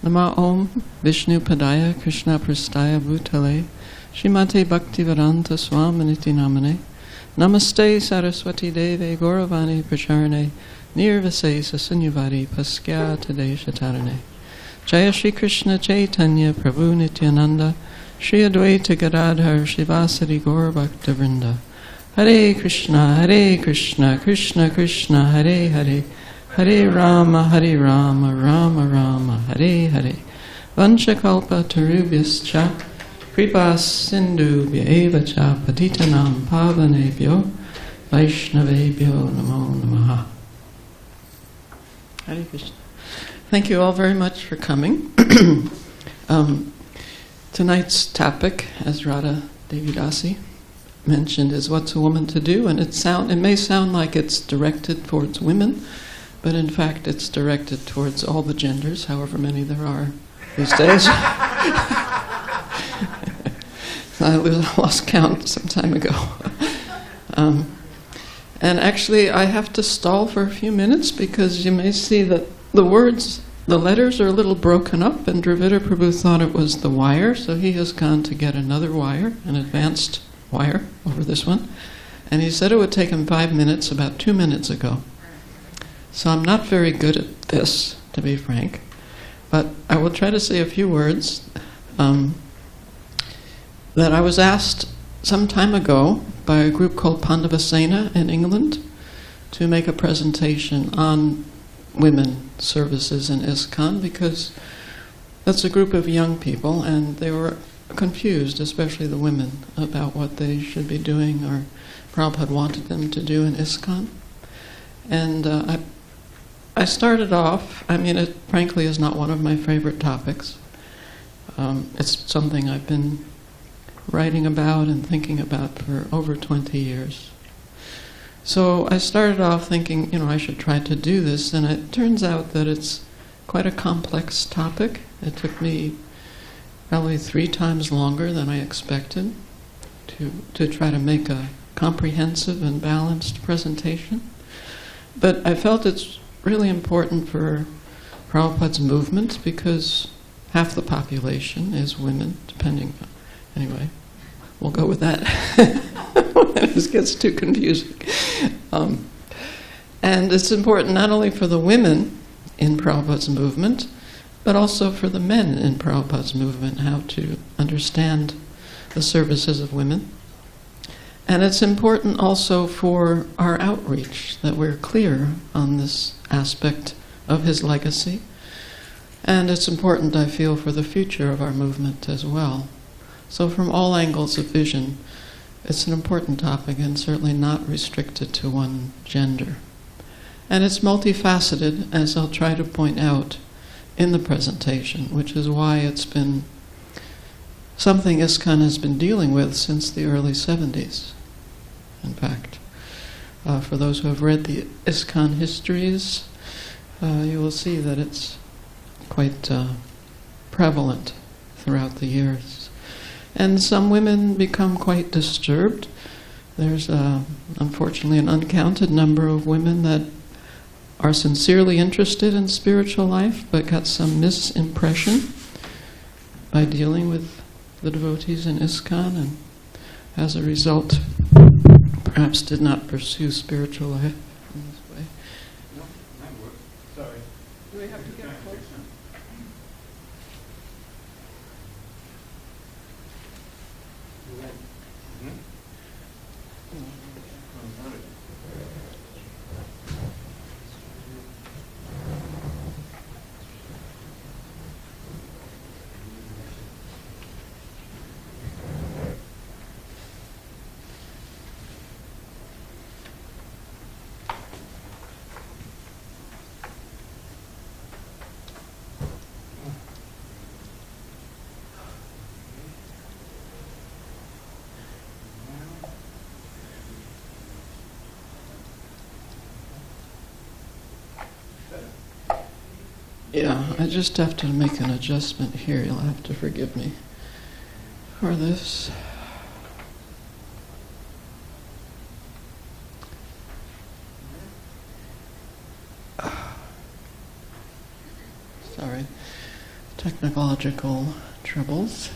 Nama Om Vishnu Padaya Krishna Prastaya Bhutale Shrimate Bhaktivedanta Swaminiti Namane Namaste Saraswati Deve Gauravani Pracharane Nirvase Sasunyavadi Paskya Tadesha Tarane Jaya Shri Krishna Chaitanya Prabhu Nityananda Shri Advaita Gadadhar Shivasari Gaur Bhakta Vrinda Hare Krishna Krishna Krishna Hare Hare Hare Rama Rama Rama Hare Hare Vanchakalpa Tarubhyascha Kripa Sindhubhya eva cha Patitanam Pavanebhyo Vaishnavebhyo Namo Namaha. Hare Krishna. Thank you all very much for coming. Tonight's topic, as Radha Devi Dasi mentioned, is what's a woman to do, and it may sound like it's directed towards women, but in fact it's directed towards all the genders, however many there are these days. I lost count some time ago. And actually I have to stall for a few minutes because you may see that the letters are a little broken up, and Dravida Prabhu thought it was the wire, so he has gone to get another wire, an advanced wire over this one, and he said it would take him 5 minutes about 2 minutes ago. So I'm not very good at this, to be frank, but I will try to say a few words that I was asked some time ago by a group called Pandavasena in England to make a presentation on women services in ISKCON, because that's a group of young people and they were confused, especially the women, about what they should be doing or Prabhupada wanted them to do in ISKCON. And I started off, it frankly is not one of my favorite topics. It's something I've been writing about and thinking about for over 20 years. So I started off thinking, I should try to do this, and it turns out that it's quite a complex topic. It took me probably 3 times longer than I expected to try to make a comprehensive and balanced presentation. But I felt it's really important for Prabhupada's movement because half the population is women, anyway, we'll go with that. This gets too confusing. And it's important not only for the women in Prabhupada's movement, but also for the men in Prabhupada's movement, how to understand the services of women. And it's important also for our outreach, that we're clear on this aspect of his legacy. And it's important, I feel, for the future of our movement as well. So from all angles of vision, it's an important topic and certainly not restricted to one gender. And it's multifaceted, as I'll try to point out in the presentation, which is why it's been something ISKCON has been dealing with since the early 70s. In fact, for those who have read the ISKCON histories, you will see that it's quite prevalent throughout the years. And some women become quite disturbed. There's unfortunately an uncounted number of women that are sincerely interested in spiritual life but got some misimpression by dealing with the devotees in ISKCON, and as a result perhaps did not pursue spiritual life in this way. No, that works. Sorry. Do we have to get closer? Yeah, I just have to make an adjustment here. You'll have to forgive me for this. Sorry. technological troubles.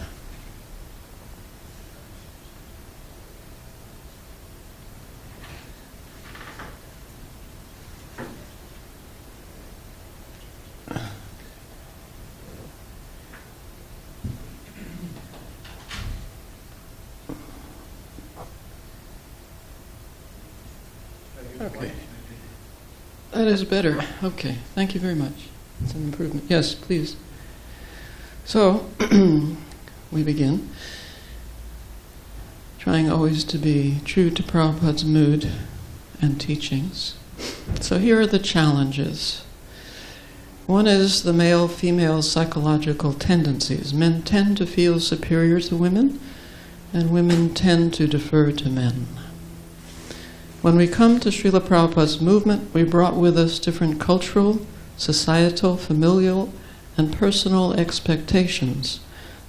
Okay. That is better. Okay. Thank you very much. It's an improvement. Yes, please. So, we begin. Trying always to be true to Prabhupada's mood and teachings. So here are the challenges. One is the male-female psychological tendencies. Men tend to feel superior to women, and women tend to defer to men. When we come to Srila Prabhupada's movement, we brought with us different cultural, societal, familial, and personal expectations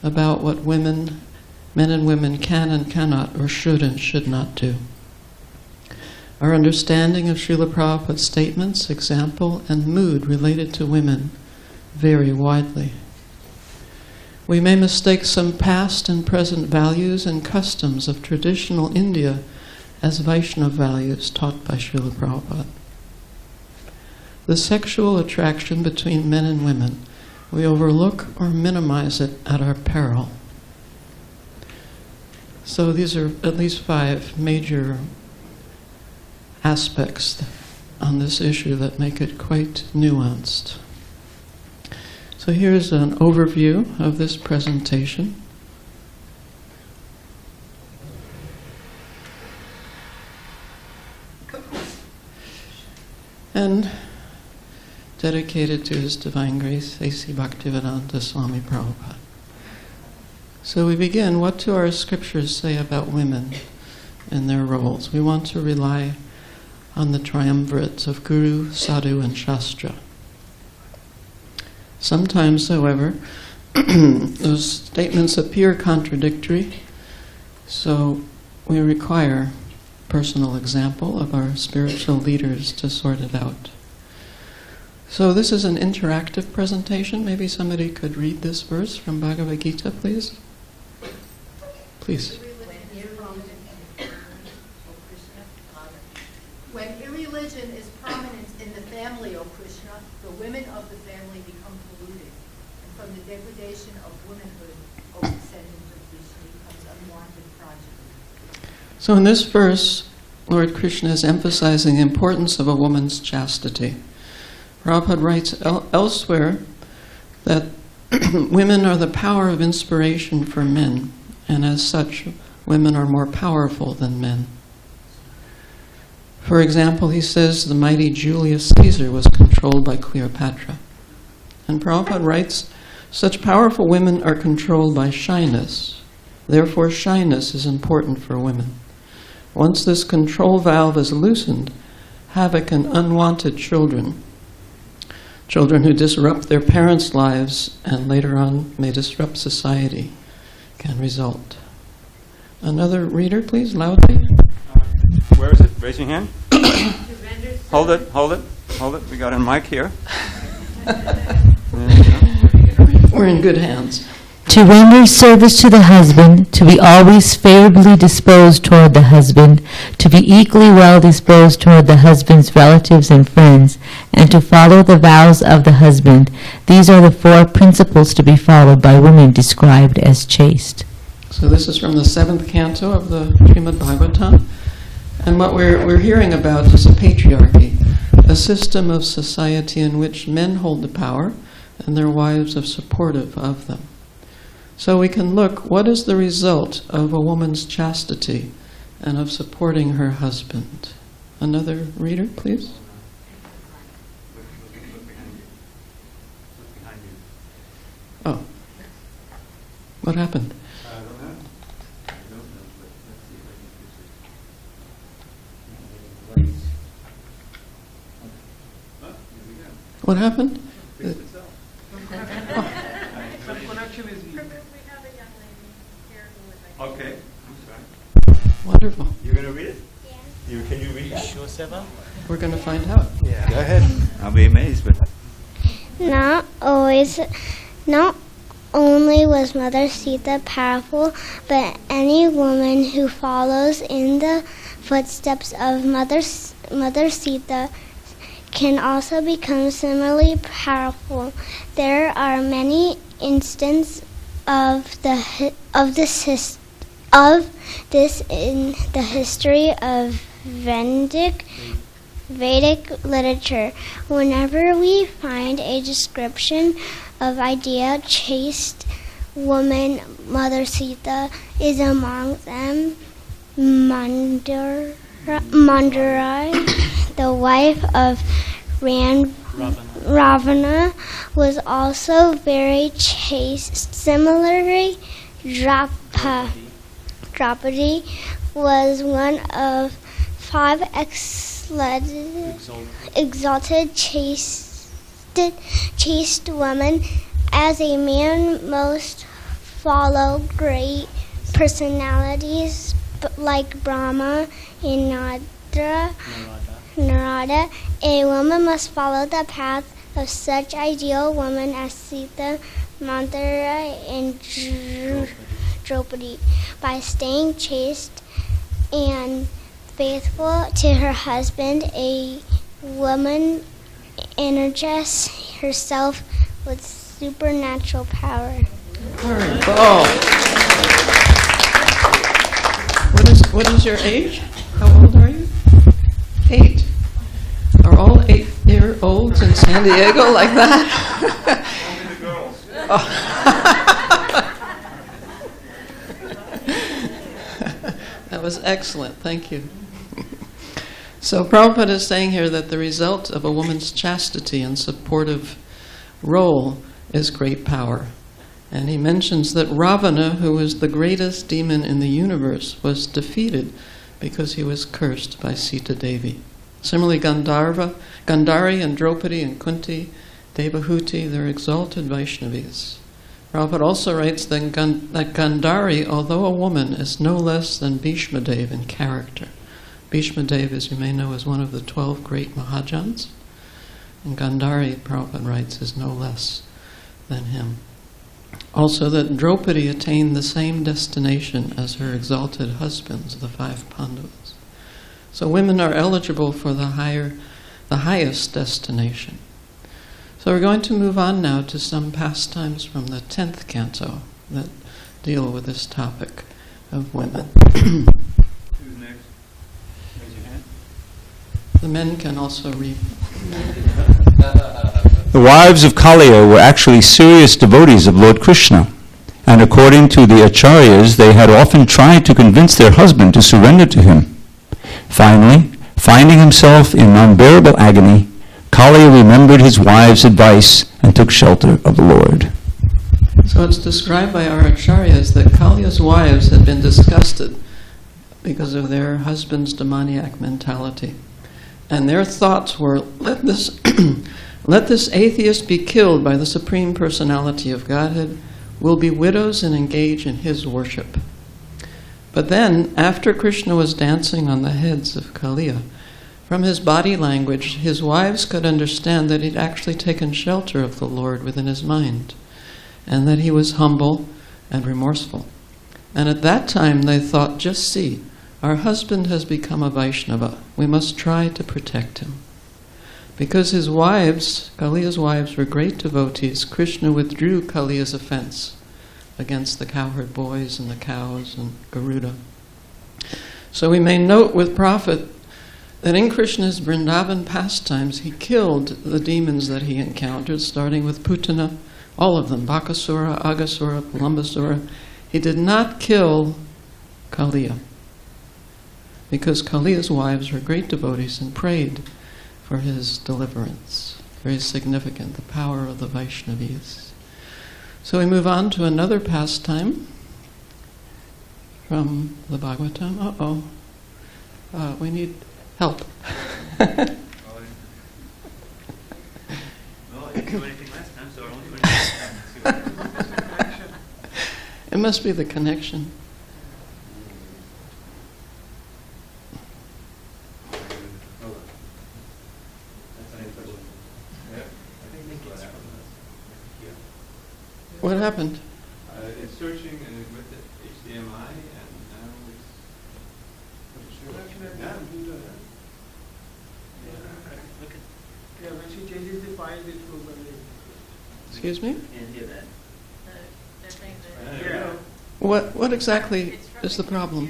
about what men and women can and cannot, or should and should not do. Our understanding of Srila Prabhupada's statements, example, and mood related to women vary widely. We may mistake some past and present values and customs of traditional India as Vaishnava values taught by Srila Prabhupada. The sexual attraction between men and women, we overlook or minimize it at our peril. So these are at least 5 major aspects on this issue that make it quite nuanced. So here's an overview of this presentation. And dedicated to His Divine Grace, A.C. Bhaktivedanta Swami Prabhupada. So we begin, what do our scriptures say about women and their roles? We want to rely on the triumvirates of Guru, Sadhu, and Shastra. Sometimes, however, those statements appear contradictory, so we require personal example of our spiritual leaders to sort it out. So this is an interactive presentation. Maybe somebody could read this verse from Bhagavad Gita, please. Please. When irreligion is prominent in the family, O Krishna, the women of the family become polluted. And from the degradation of womanhood, O descendant of Vishnu, becomes unwanted progeny. So in this verse, Lord Krishna is emphasizing the importance of a woman's chastity. Prabhupada writes elsewhere that women are the power of inspiration for men, and as such, women are more powerful than men. For example, he says the mighty Julius Caesar was controlled by Cleopatra. And Prabhupada writes, such powerful women are controlled by shyness. Therefore, shyness is important for women. Once this control valve is loosened, havoc and unwanted children who disrupt their parents' lives and later on may disrupt society, can result. Another reader, please, loudly. Where is it? Raise your hand. Hold it. We got a mic here. We're in good hands. To render service to the husband, to be always favorably disposed toward the husband, to be equally well disposed toward the husband's relatives and friends, and to follow the vows of the husband. These are the 4 principles to be followed by women described as chaste. So this is from the 7th canto of the Srimad Bhagavatam. And what we're hearing about is a patriarchy, a system of society in which men hold the power and their wives are supportive of them. So we can look, what is the result of a woman's chastity and of supporting her husband? Another reader, please. Oh. What happened? I don't know. Let's see if I can What happened? Some connection is weak. Okay. Wonderful. You're going to read it? Yeah. Can you read it? Sure, Seva? We're going to find out. Yeah. Go ahead. I'll be amazed, but... Not always Not only was Mother Sita powerful, but any woman who follows in the footsteps of Mother Sita can also become similarly powerful. There are many instances of this in the history of Vedic literature. Whenever we find a description of ideal chaste woman, Mother Sita is among them. Mandarai, the wife of Ravana, was also very chaste. Similarly, Draupadi was one of 5 exalted chaste women. As a man, most follow great personalities like Brahma and Narada. A woman must follow the path of such ideal women as Sita, Manthara, and Draupadi by staying chaste and faithful to her husband. A woman energizes herself with supernatural power. Oh. What is your age? How old are you? 8. Are all 8-year-olds in SanDiego like that? Only the girls. Oh. That was excellent. Thank you. So Prabhupada is saying here that the result of a woman's chastity and supportive role is great power. And he mentions that Ravana, who was the greatest demon in the universe, was defeated because he was cursed by Sita Devi. Similarly, Gandhari and Draupadi and Kunti, Devahuti, they're exalted Vaishnavis. Prabhupada also writes that Gandhari, although a woman, is no less than Bhishma Dev in character. Bhishma Dev, as you may know, is one of the 12 great Mahajans. And Gandhari, Prabhupada writes, is no less than him. Also that Draupadi attained the same destination as her exalted husbands, the 5 Pandavas. So women are eligible for the highest destination. So we're going to move on now to some pastimes from the 10th canto that deal with this topic of women. Who's next? Raise your hand. The men can also read. The wives of Kaliya were actually serious devotees of Lord Krishna, and according to the acharyas, they had often tried to convince their husband to surrender to him. Finally, finding himself in unbearable agony, Kaliya remembered his wife's advice and took shelter of the Lord. So it's described by our acharyas that Kaliya's wives had been disgusted because of their husband's demoniac mentality. And their thoughts were, let this atheist be killed by the Supreme Personality of Godhead. We'll be widows and engage in his worship. But then, after Krishna was dancing on the heads of Kaliya, from his body language, his wives could understand that he'd actually taken shelter of the Lord within his mind, and that he was humble and remorseful. And at that time they thought, just see, our husband has become a Vaishnava. We must try to protect him. Because his wives, Kaliya's wives, were great devotees, Krishna withdrew Kaliya's offense against the cowherd boys and the cows and Garuda. So we may note with Prophet that in Krishna's Vrindavan pastimes, he killed the demons that he encountered, starting with Putana, all of them, Bakasura, Agasura, Lambasura. He did not kill Kaliya, because Kaliya's wives were great devotees and prayed for his deliverance. Very significant, the power of the Vaishnavis. So we move on to another pastime from the Bhagavatam. We need help. Well, I didn't do anything last time, so I won't do anything this time. It must be the connection. What happened? It's searching and with the HDMI, and now Yeah, when she changes the file, it will go. Excuse me? Can't hear that. Yeah, What exactly is the problem?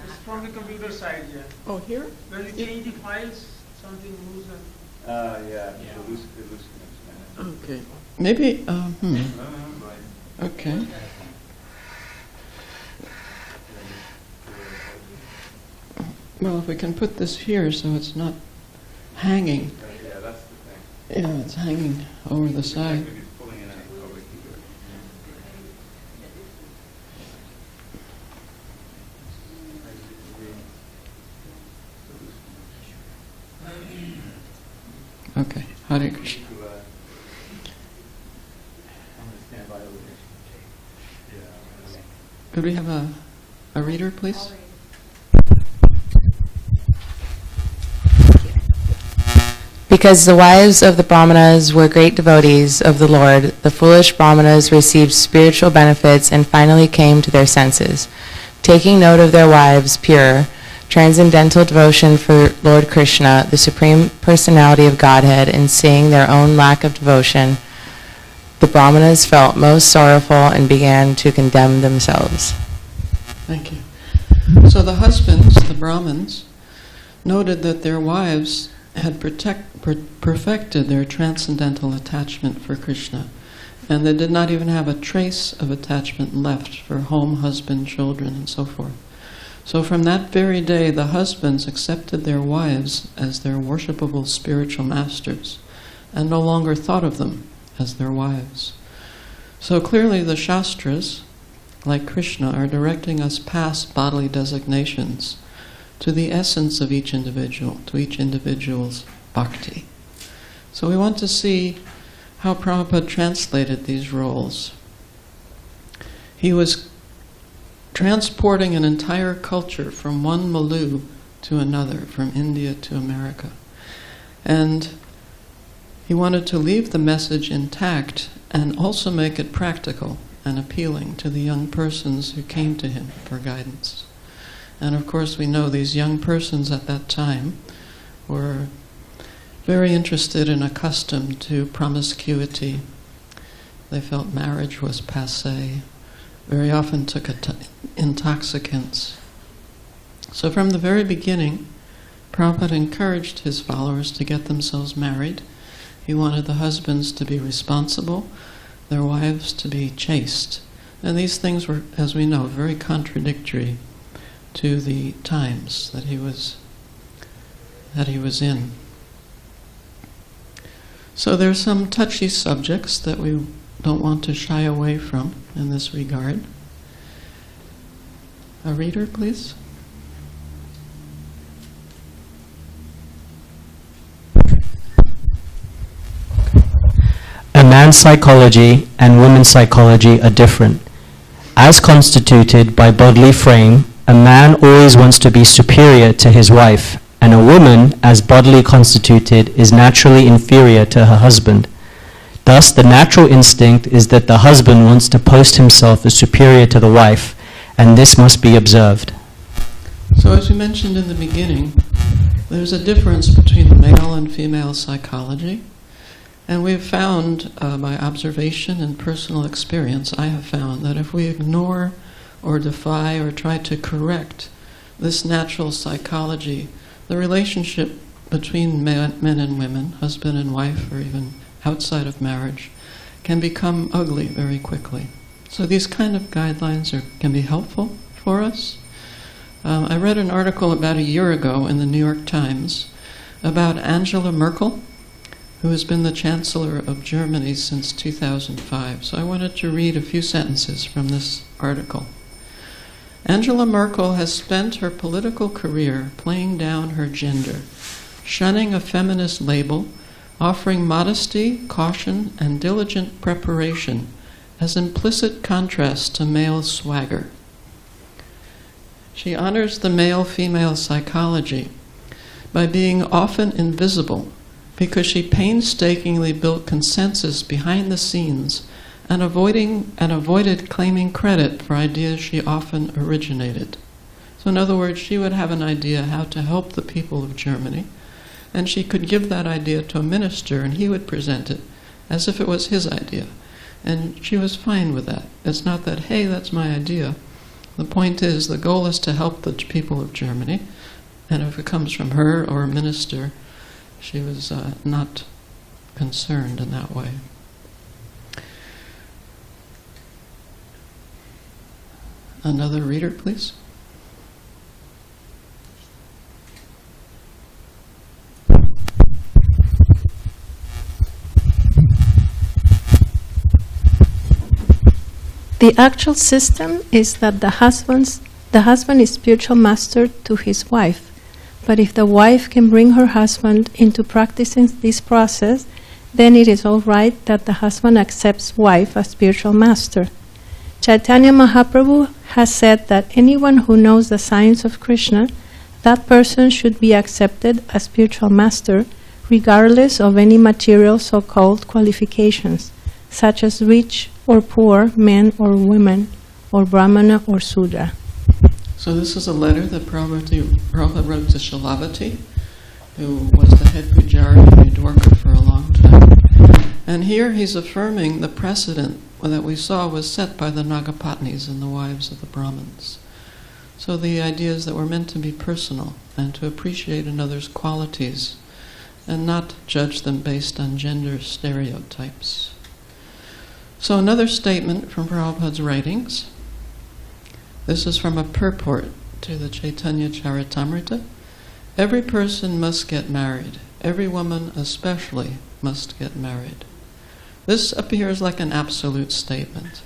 it's from the computer side, yeah. Oh, here? When you change the files, something moves and... yeah, the loose connection. Okay. Maybe, okay. Well, if we can put this here so it's not hanging. Yeah, that's the thing. Yeah, it's hanging over the side. Maybe it's pulling it out. Oh, we can do it. Okay, Hare Krishna. Could we have a reader, please? Because the wives of the Brahmanas were great devotees of the Lord, the foolish Brahmanas received spiritual benefits and finally came to their senses. Taking note of their wives' pure, transcendental devotion for Lord Krishna, the Supreme Personality of Godhead, and seeing their own lack of devotion, the Brahmanas felt most sorrowful and began to condemn themselves. Thank you. So the husbands, the Brahmins, noted that their wives had perfected their transcendental attachment for Krishna, and they did not even have a trace of attachment left for home, husband, children, and so forth. So from that very day, the husbands accepted their wives as their worshipable spiritual masters, and no longer thought of them as their wives. So clearly the Shastras, like Krishna, are directing us past bodily designations to the essence of each individual, to each individual's bhakti. So we want to see how Prabhupada translated these roles. He was transporting an entire culture from one milieu to another, from India to America. And he wanted to leave the message intact and also make it practical and appealing to the young persons who came to him for guidance. And of course we know these young persons at that time were very interested and accustomed to promiscuity. They felt marriage was passé, very often took intoxicants. So from the very beginning, Prabhupada encouraged his followers to get themselves married. He wanted the husbands to be responsible, their wives to be chaste. And these things were, as we know, very contradictory to the times that he was in. So there are some touchy subjects that we don't want to shy away from in this regard. A reader, please. A man's psychology and woman's psychology are different. As constituted by bodily frame, a man always wants to be superior to his wife, and a woman, as bodily constituted, is naturally inferior to her husband. Thus, the natural instinct is that the husband wants to post himself as superior to the wife, and this must be observed. So as we mentioned in the beginning, there's a difference between the male and female psychology. And we've found, by observation and personal experience, I have found that if we ignore or defy or try to correct this natural psychology, the relationship between men and women, husband and wife, or even outside of marriage, can become ugly very quickly. So these kind of guidelines can be helpful for us. I read an article about a year ago in the New York Times about Angela Merkel, who has been the Chancellor of Germany since 2005. So I wanted to read a few sentences from this article. Angela Merkel has spent her political career playing down her gender, shunning a feminist label, offering modesty, caution, and diligent preparation as implicit contrast to male swagger. She honors the male-female psychology by being often invisible because she painstakingly built consensus behind the scenes and avoided claiming credit for ideas she often originated. So in other words, she would have an idea how to help the people of Germany, and she could give that idea to a minister, and he would present it as if it was his idea. And she was fine with that. It's not that, hey, that's my idea. The point is, the goal is to help the people of Germany, and if it comes from her or a minister, she was not concerned in that way. Another reader, please. The actual system is that the husband is spiritual master to his wife. But if the wife can bring her husband into practicing this process, then it is all right that the husband accepts wife as spiritual master. Chaitanya Mahaprabhu has said that anyone who knows the science of Krishna, that person should be accepted as spiritual master, regardless of any material so-called qualifications, such as rich or poor, men or women, or Brahmana or Sudra. So this is a letter that Prabhupada wrote to Shilavati, who was the head pujari in New Dwarka for a long time. And here he's affirming the precedent that we saw was set by the Nagapatnis and the wives of the Brahmins. So the idea is that we're meant to be personal and to appreciate another's qualities and not judge them based on gender stereotypes. So another statement from Prabhupada's writings. This is from a purport to the Chaitanya Charitamrita. Every person must get married. Every woman especially must get married. This appears like an absolute statement.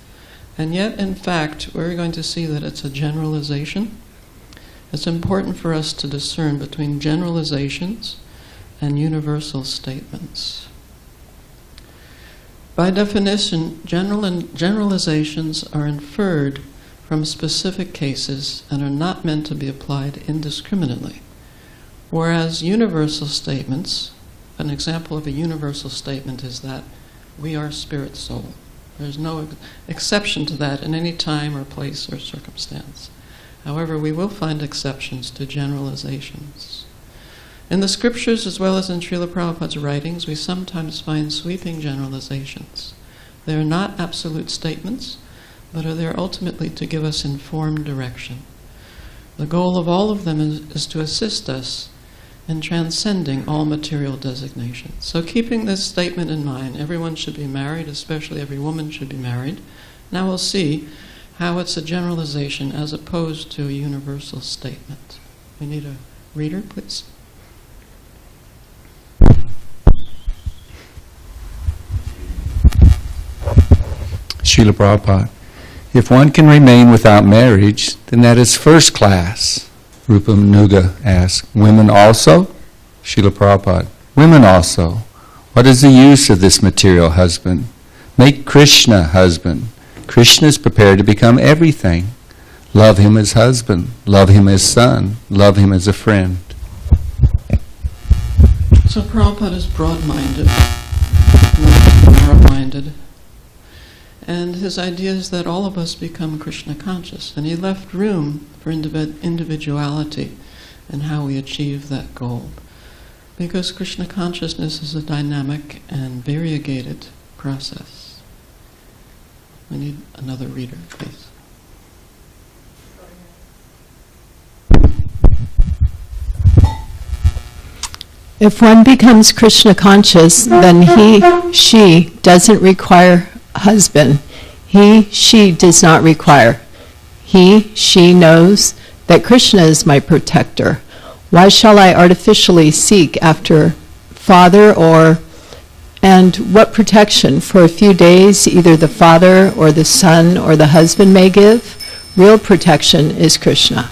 And yet, in fact, we're going to see that it's a generalization. It's important for us to discern between generalizations and universal statements. By definition, generalizations are inferred from specific cases and are not meant to be applied indiscriminately. Whereas universal statements, an example of a universal statement is that we are spirit soul. There's no exception to that in any time or place or circumstance. However, we will find exceptions to generalizations. In the scriptures, as well as in Srila Prabhupada's writings, we sometimes find sweeping generalizations. They are not absolute statements, but are there ultimately to give us informed direction. The goal of all of them is to assist us in transcending all material designations. So keeping this statement in mind, everyone should be married, especially every woman should be married. Now we'll see how it's a generalization as opposed to a universal statement. We need a reader, please. Srila Prabhupada. If one can remain without marriage, then that is first class. Rupa Nuga asks, women also? Srila Prabhupada, women also. What is the use of this material husband? Make Krishna husband. Krishna is prepared to become everything. Love him as husband, love him as son, love him as a friend. So Prabhupada is broad-minded, narrow-minded. And his idea is that all of us become Krishna conscious. And he left room for individuality and how we achieve that goal. Because Krishna consciousness is a dynamic and variegated process. We need another reader, please. If one becomes Krishna conscious, then she doesn't require husband. She does not require. She knows that Krishna is my protector. Why shall I artificially seek after father and what protection? For a few days, either the father or the son or the husband may give. Real protection is Krishna.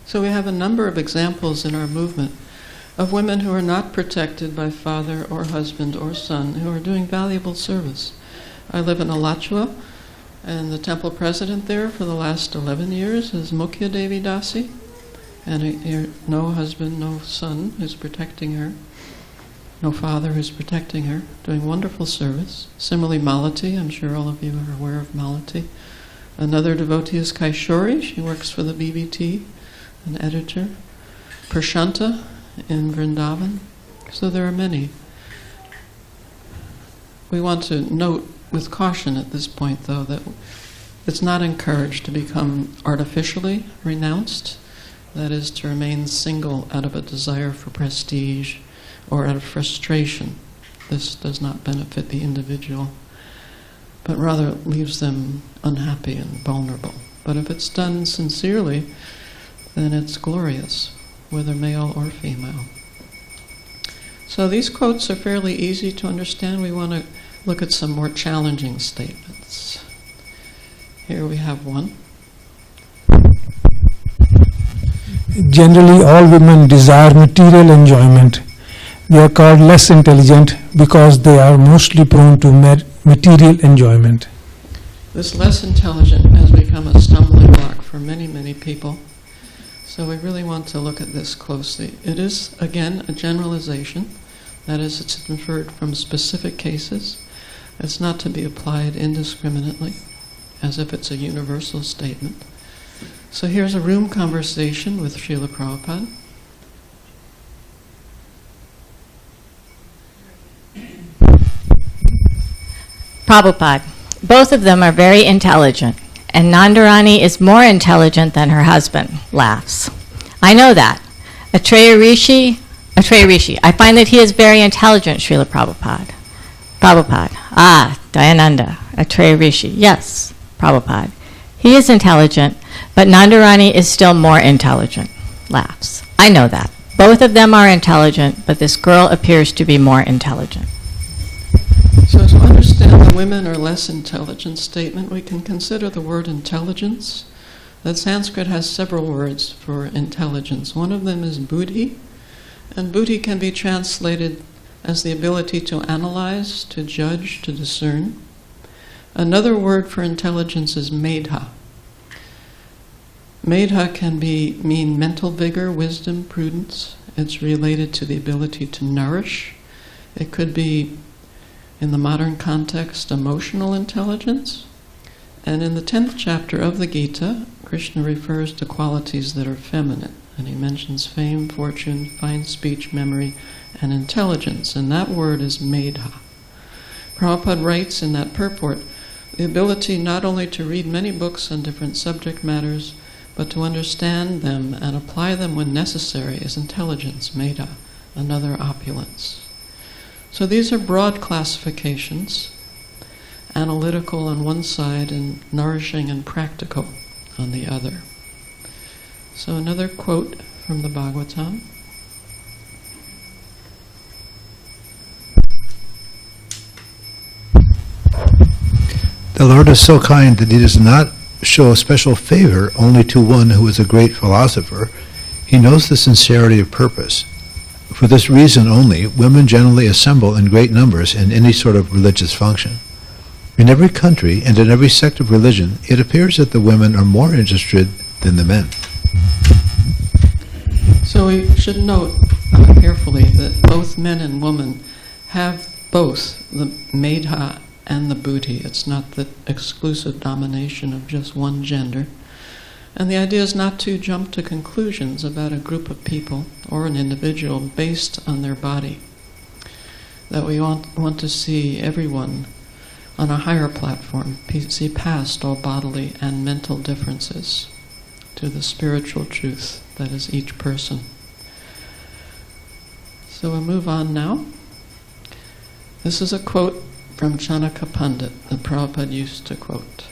So we have a number of examples in our movement of women who are not protected by father or husband or son, who are doing valuable service. I live in Alachua, and the temple president there for the last 11 years is Mukhya Devi Dasi, and no husband, no son who's protecting her, no father who's protecting her, doing wonderful service. Similarly, Malati, I'm sure all of you are aware of Malati. Another devotee is Kaishori, she works for the BBT, an editor. Prashanta in Vrindavan. So there are many. We want to note with caution at this point, though, that it's not encouraged to become artificially renounced, that is, to remain single out of a desire for prestige or out of frustration. This does not benefit the individual, but rather leaves them unhappy and vulnerable. But if it's done sincerely, then it's glorious, whether male or female. So these quotes are fairly easy to understand. We want to look at some more challenging statements. Here we have one. Generally, all women desire material enjoyment. They are called less intelligent because they are mostly prone to material enjoyment. This less intelligent has become a stumbling block for many, many people. So we really want to look at this closely. It is, again, a generalization. That is, it's inferred from specific cases. It's not to be applied indiscriminately, as if it's a universal statement. So here's a room conversation with Srila Prabhupada. Prabhupada, both of them are very intelligent, and Nandarani is more intelligent than her husband, laughs. I know that. Atreya Rishi, I find that he is very intelligent, Srila Prabhupada. Prabhupada, Dayananda, Atreya Rishi, yes, Prabhupada. He is intelligent, but Nandarani is still more intelligent, laughs. I know that. Both of them are intelligent, but this girl appears to be more intelligent. So to understand the women are less intelligent statement, we can consider the word intelligence. That Sanskrit has several words for intelligence. One of them is buddhi, and buddhi can be translated as the ability to analyze, to judge, to discern. Another word for intelligence is medha. Medha can mean mental vigor, wisdom, prudence. It's related to the ability to nourish. It could be, in the modern context, emotional intelligence. And in the 10th chapter of the Gita, Krishna refers to qualities that are feminine. And he mentions fame, fortune, fine speech, memory, and intelligence. And that word is medha. Prabhupada writes in that purport, the ability not only to read many books on different subject matters, but to understand them and apply them when necessary is intelligence, medha, another opulence. So these are broad classifications, analytical on one side and nourishing and practical on the other. So another quote from the Bhagavatam. The Lord is so kind that he does not show special favor only to one who is a great philosopher. He knows the sincerity of purpose. For this reason only, women generally assemble in great numbers in any sort of religious function. In every country and in every sect of religion, it appears that the women are more interested than the men. So we should note carefully that both men and women have both the medha and the buddhi. It's not the exclusive domination of just one gender. And the idea is not to jump to conclusions about a group of people or an individual based on their body. That we want to see everyone on a higher platform, see past all bodily and mental differences to the spiritual truth that is each person. So we'll move on now. This is a quote from Chanaka Pandit that Prabhupada used to quote.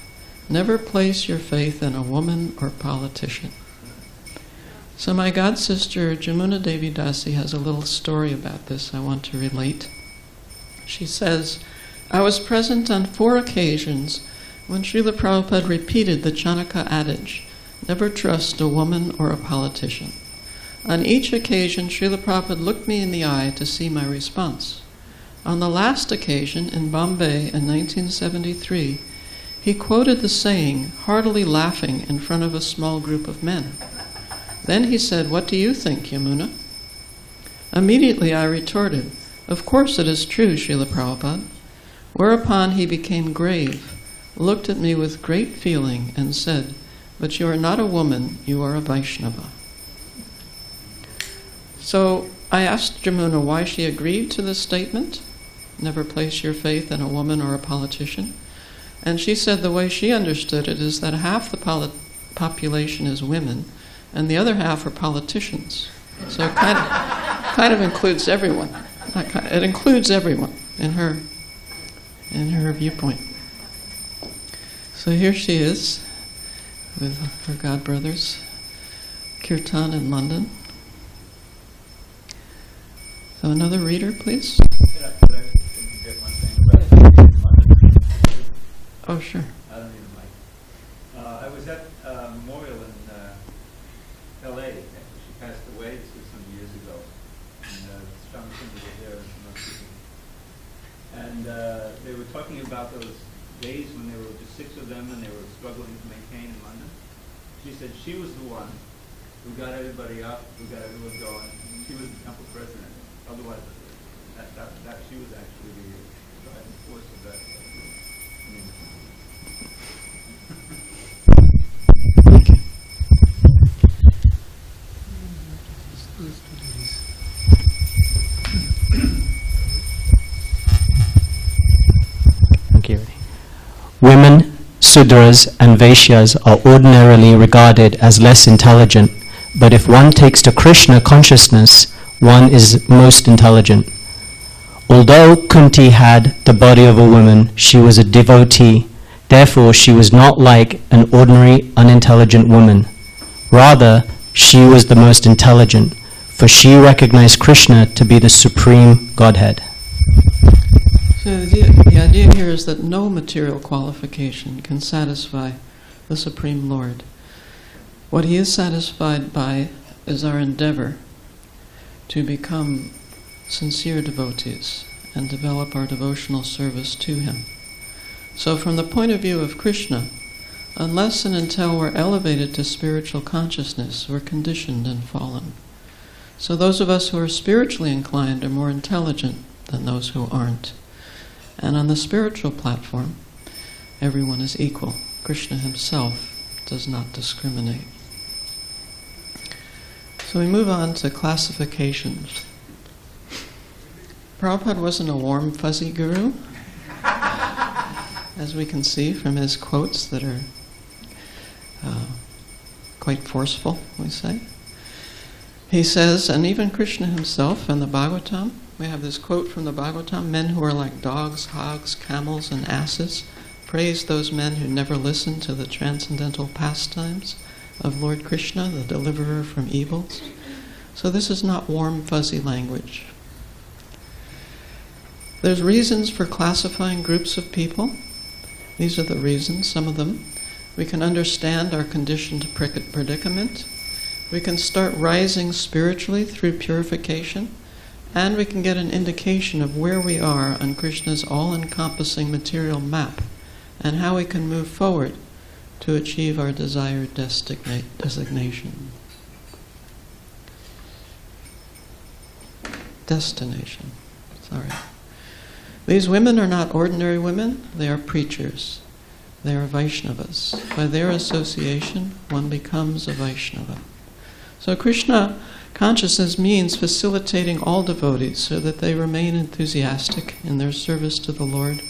Never place your faith in a woman or politician. So my god sister Jamuna Devi Dasi has a little story about this I want to relate. She says, I was present on 4 occasions when Srila Prabhupada repeated the Chanaka adage, never trust a woman or a politician. On each occasion, Srila Prabhupada looked me in the eye to see my response. On the last occasion, in Bombay in 1973, he quoted the saying, heartily laughing in front of a small group of men. Then he said, "What do you think, Yamuna?" Immediately I retorted, "Of course it is true, Srila Prabhupada." Whereupon he became grave, looked at me with great feeling, and said, "But you are not a woman, you are a Vaishnava." So I asked Yamuna why she agreed to this statement, never place your faith in a woman or a politician. And she said the way she understood it is that half the population is women, and the other half are politicians. So it kind of includes everyone. It includes everyone in her viewpoint. So here she is with her godbrothers, Kirtan in London. So another reader, please. Oh, sure. I don't need a mic. I was at a memorial in L.A. after she passed away. This was some years ago. And Swami Sundar was there and some other people. And they were talking about those days when there were just 6 of them and they were struggling to maintain in London. She said she was the one who got everybody up, who got everyone going. She was the temple president. Otherwise, that she was actually the driving force of that. Women, Sudras, and Vaishyas are ordinarily regarded as less intelligent, but if one takes to Krishna consciousness, one is most intelligent. Although Kunti had the body of a woman, she was a devotee. Therefore, she was not like an ordinary, unintelligent woman. Rather, she was the most intelligent, for she recognized Krishna to be the supreme Godhead. So the idea here is that no material qualification can satisfy the Supreme Lord. What he is satisfied by is our endeavor to become sincere devotees and develop our devotional service to him. So from the point of view of Krishna, unless and until we're elevated to spiritual consciousness, we're conditioned and fallen. So those of us who are spiritually inclined are more intelligent than those who aren't. And on the spiritual platform, everyone is equal. Krishna himself does not discriminate. So we move on to classifications. Prabhupada wasn't a warm, fuzzy guru, as we can see from his quotes that are quite forceful, we say. He says, and even Krishna himself in the Bhagavatam, we have this quote from the Bhagavatam, "Men who are like dogs, hogs, camels, and asses praise those men who never listen to the transcendental pastimes of Lord Krishna, the deliverer from evils." So this is not warm, fuzzy language. There's reasons for classifying groups of people. These are the reasons, some of them. We can understand our conditioned predicament. We can start rising spiritually through purification. And we can get an indication of where we are on Krishna's all-encompassing material map and how we can move forward to achieve our desired destination. These women are not ordinary women, they are preachers. They are Vaishnavas. By their association, one becomes a Vaishnava. So Krishna consciousness means facilitating all devotees so that they remain enthusiastic in their service to the Lord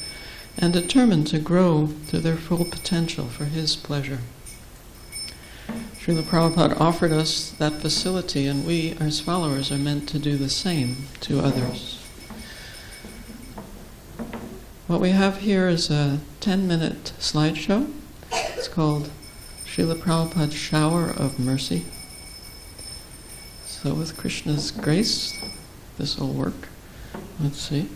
and determined to grow to their full potential for his pleasure. Srila Prabhupada offered us that facility, and we, as followers, are meant to do the same to others. What we have here is a 10-minute slideshow. It's called Srila Prabhupada's Shower of Mercy. So with Krishna's grace, this will work. Let's see.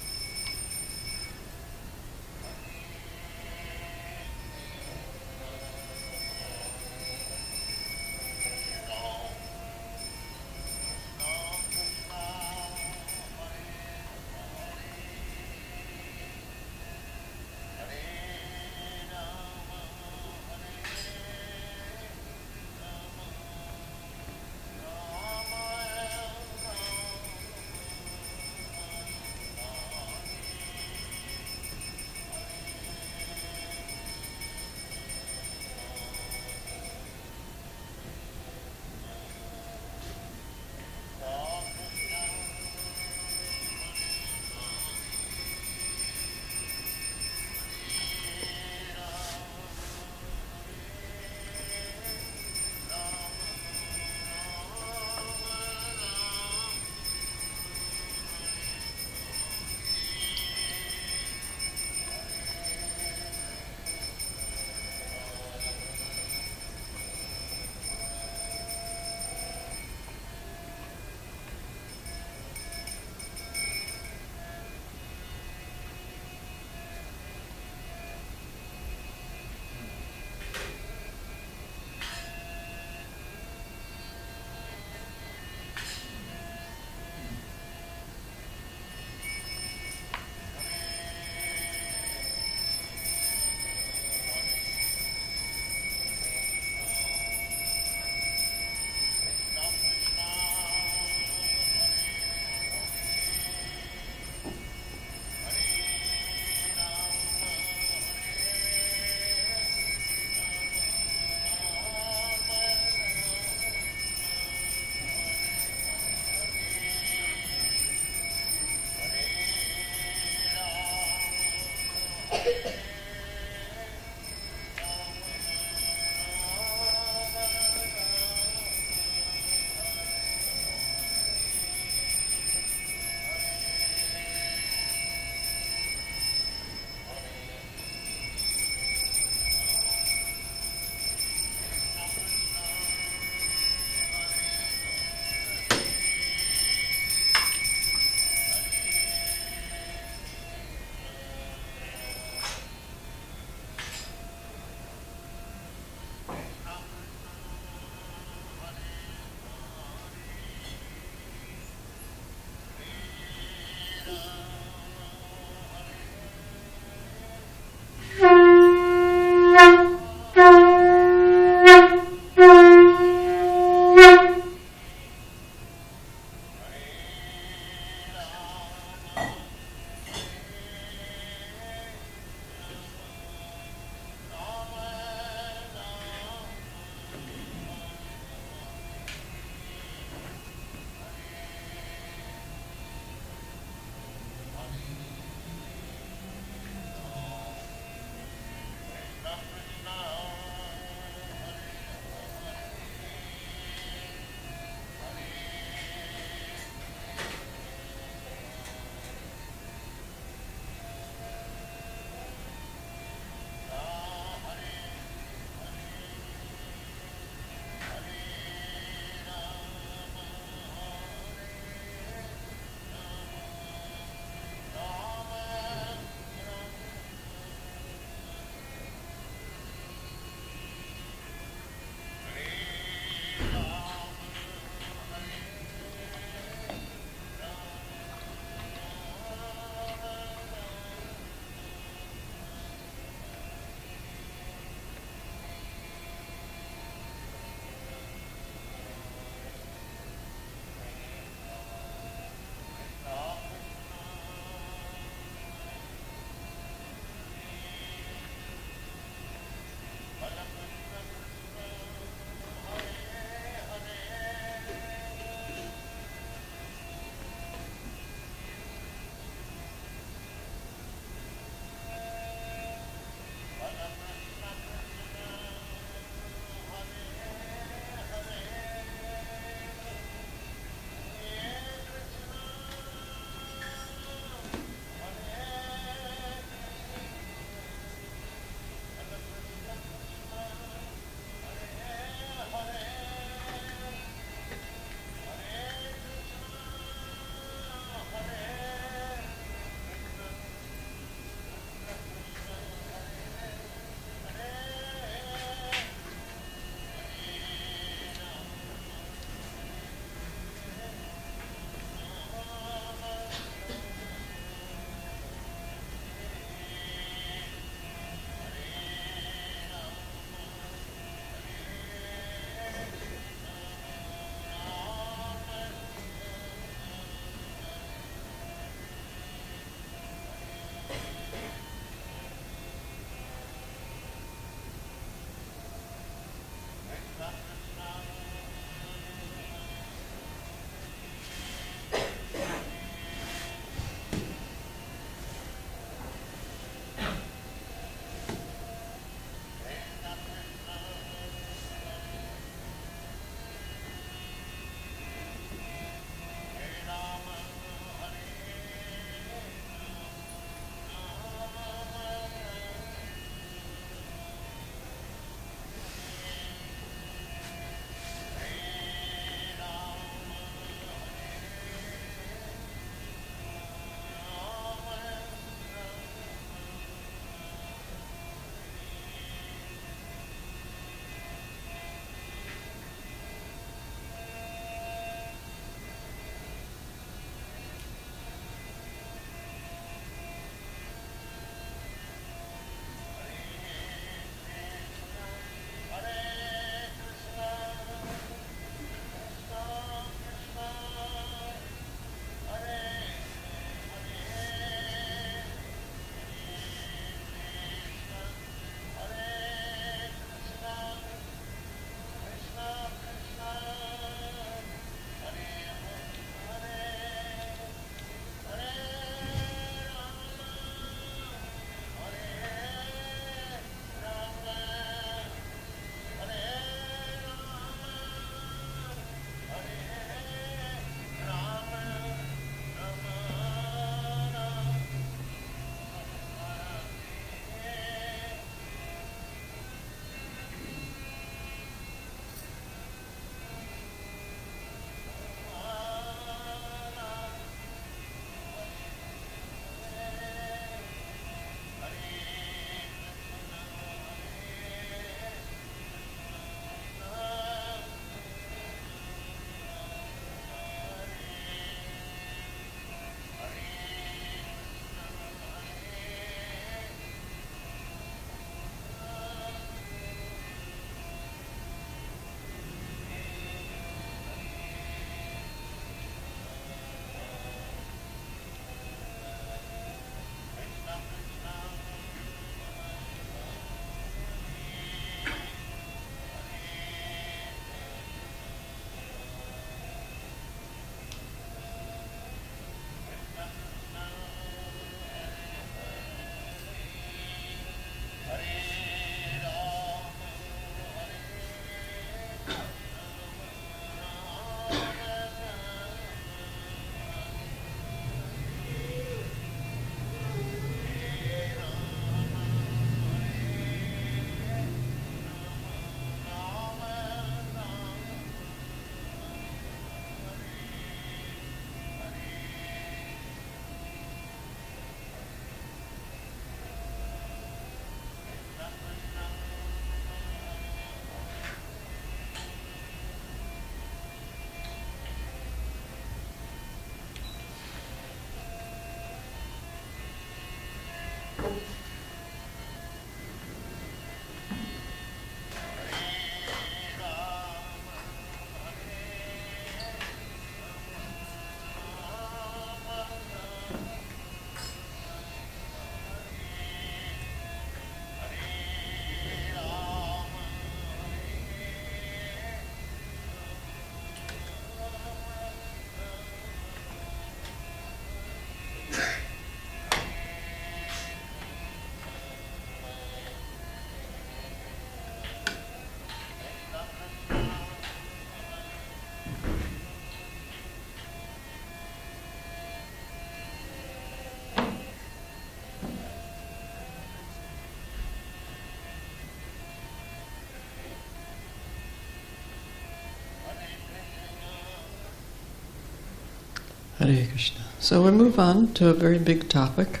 Hare Krishna. So we'll move on to a very big topic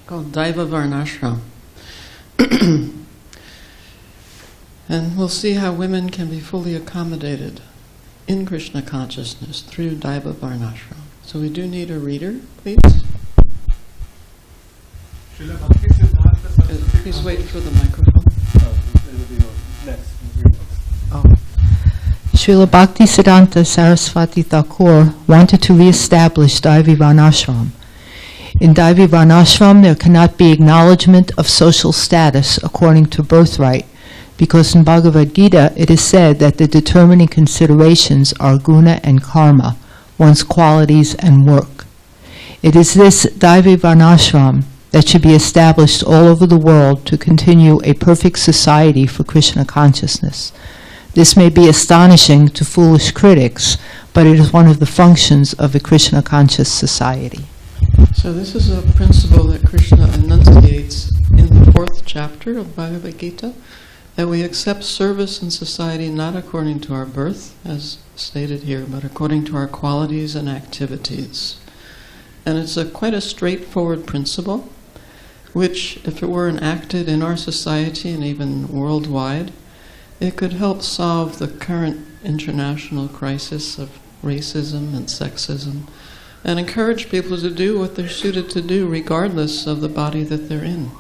called Daiva Varnashram. And we'll see how women can be fully accommodated in Krishna consciousness through Daiva Varnashram. So we do need a reader, please. Please wait for the microphone. Srila Bhaktisiddhanta Saraswati Thakur wanted to re-establish Daivi Varnashram. In Daivi Varnashram, there cannot be acknowledgement of social status according to birthright, because in Bhagavad Gita it is said that the determining considerations are guna and karma, one's qualities and work. It is this Daivi Varnashram that should be established all over the world to continue a perfect society for Krishna consciousness. This may be astonishing to foolish critics, but it is one of the functions of a Krishna conscious society. So this is a principle that Krishna enunciates in the 4th chapter of Bhagavad Gita, that we accept service in society not according to our birth, as stated here, but according to our qualities and activities. And it's quite a straightforward principle, which, if it were enacted in our society and even worldwide, it could help solve the current international crisis of racism and sexism, and encourage people to do what they're suited to do regardless of the body that they're in.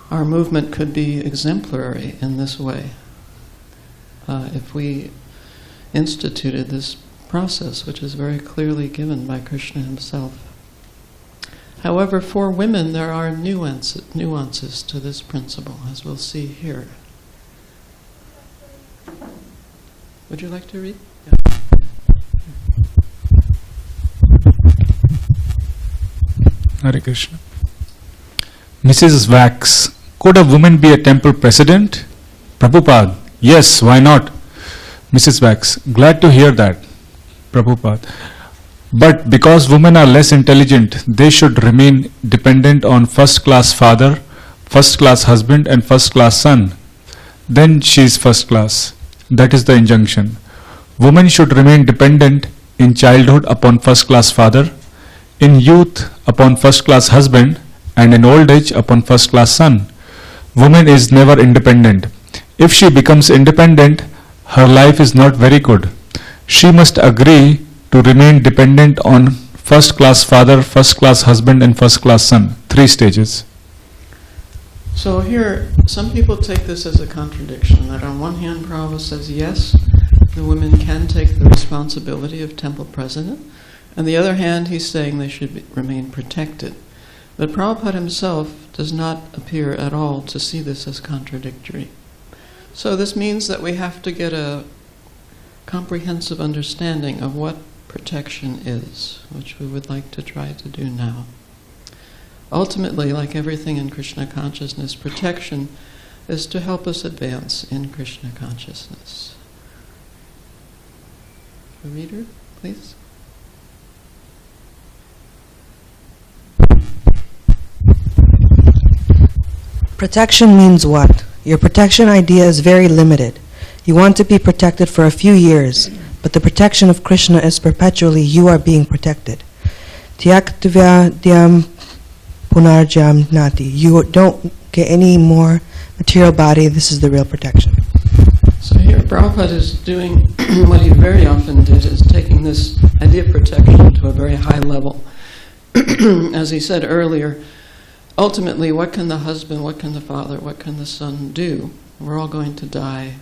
Our movement could be exemplary in this way if we instituted this process, which is very clearly given by Krishna himself. However, for women there are nuances to this principle, as we'll see here. Would you like to read? Yeah. Hare Krishna. Mrs. Wax, could a woman be a temple president? Prabhupada, yes, why not? Mrs. Wax, glad to hear that. Prabhupada, but because women are less intelligent, they should remain dependent on first-class father, first-class husband and first-class son. Then she is first class. That is the injunction. Women should remain dependent in childhood upon first-class father, in youth upon first-class husband, and in old age upon first-class son. Woman is never independent. If she becomes independent, her life is not very good. She must agree to remain dependent on first-class father, first-class husband and first-class son. 3 stages. So here, some people take this as a contradiction, that on one hand Prabhupada says yes, the women can take the responsibility of temple president, on the other hand he's saying they should remain protected. But Prabhupada himself does not appear at all to see this as contradictory. So this means that we have to get a comprehensive understanding of what protection is, which we would like to try to do now. Ultimately, like everything in Krishna consciousness, protection is to help us advance in Krishna consciousness. A reader, please. Protection means what? Your protection idea is very limited. You want to be protected for a few years, but the protection of Krishna is perpetually you are being protected. Tyaktva dhyam punarjam nati. You don't get any more material body. This is the real protection. So here Prabhupada is doing what he very often did, is taking this idea of protection to a very high level. As he said earlier, ultimately, what can the husband, what can the father, what can the son do? We're all going to die.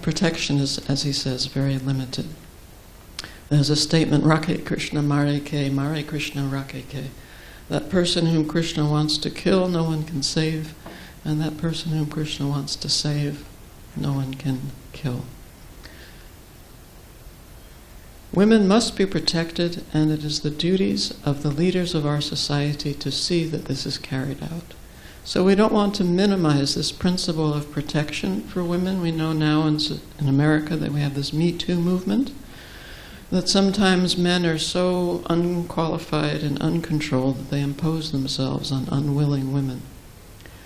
Protection is, as he says, very limited. There's a statement, Rakhe Krishna Mare Krishna Rakhe. That person whom Krishna wants to kill, no one can save, and that person whom Krishna wants to save, no one can kill. Women must be protected, and it is the duties of the leaders of our society to see that this is carried out. So we don't want to minimize this principle of protection for women. We know now in America that we have this Me Too movement, that sometimes men are so unqualified and uncontrolled that they impose themselves on unwilling women.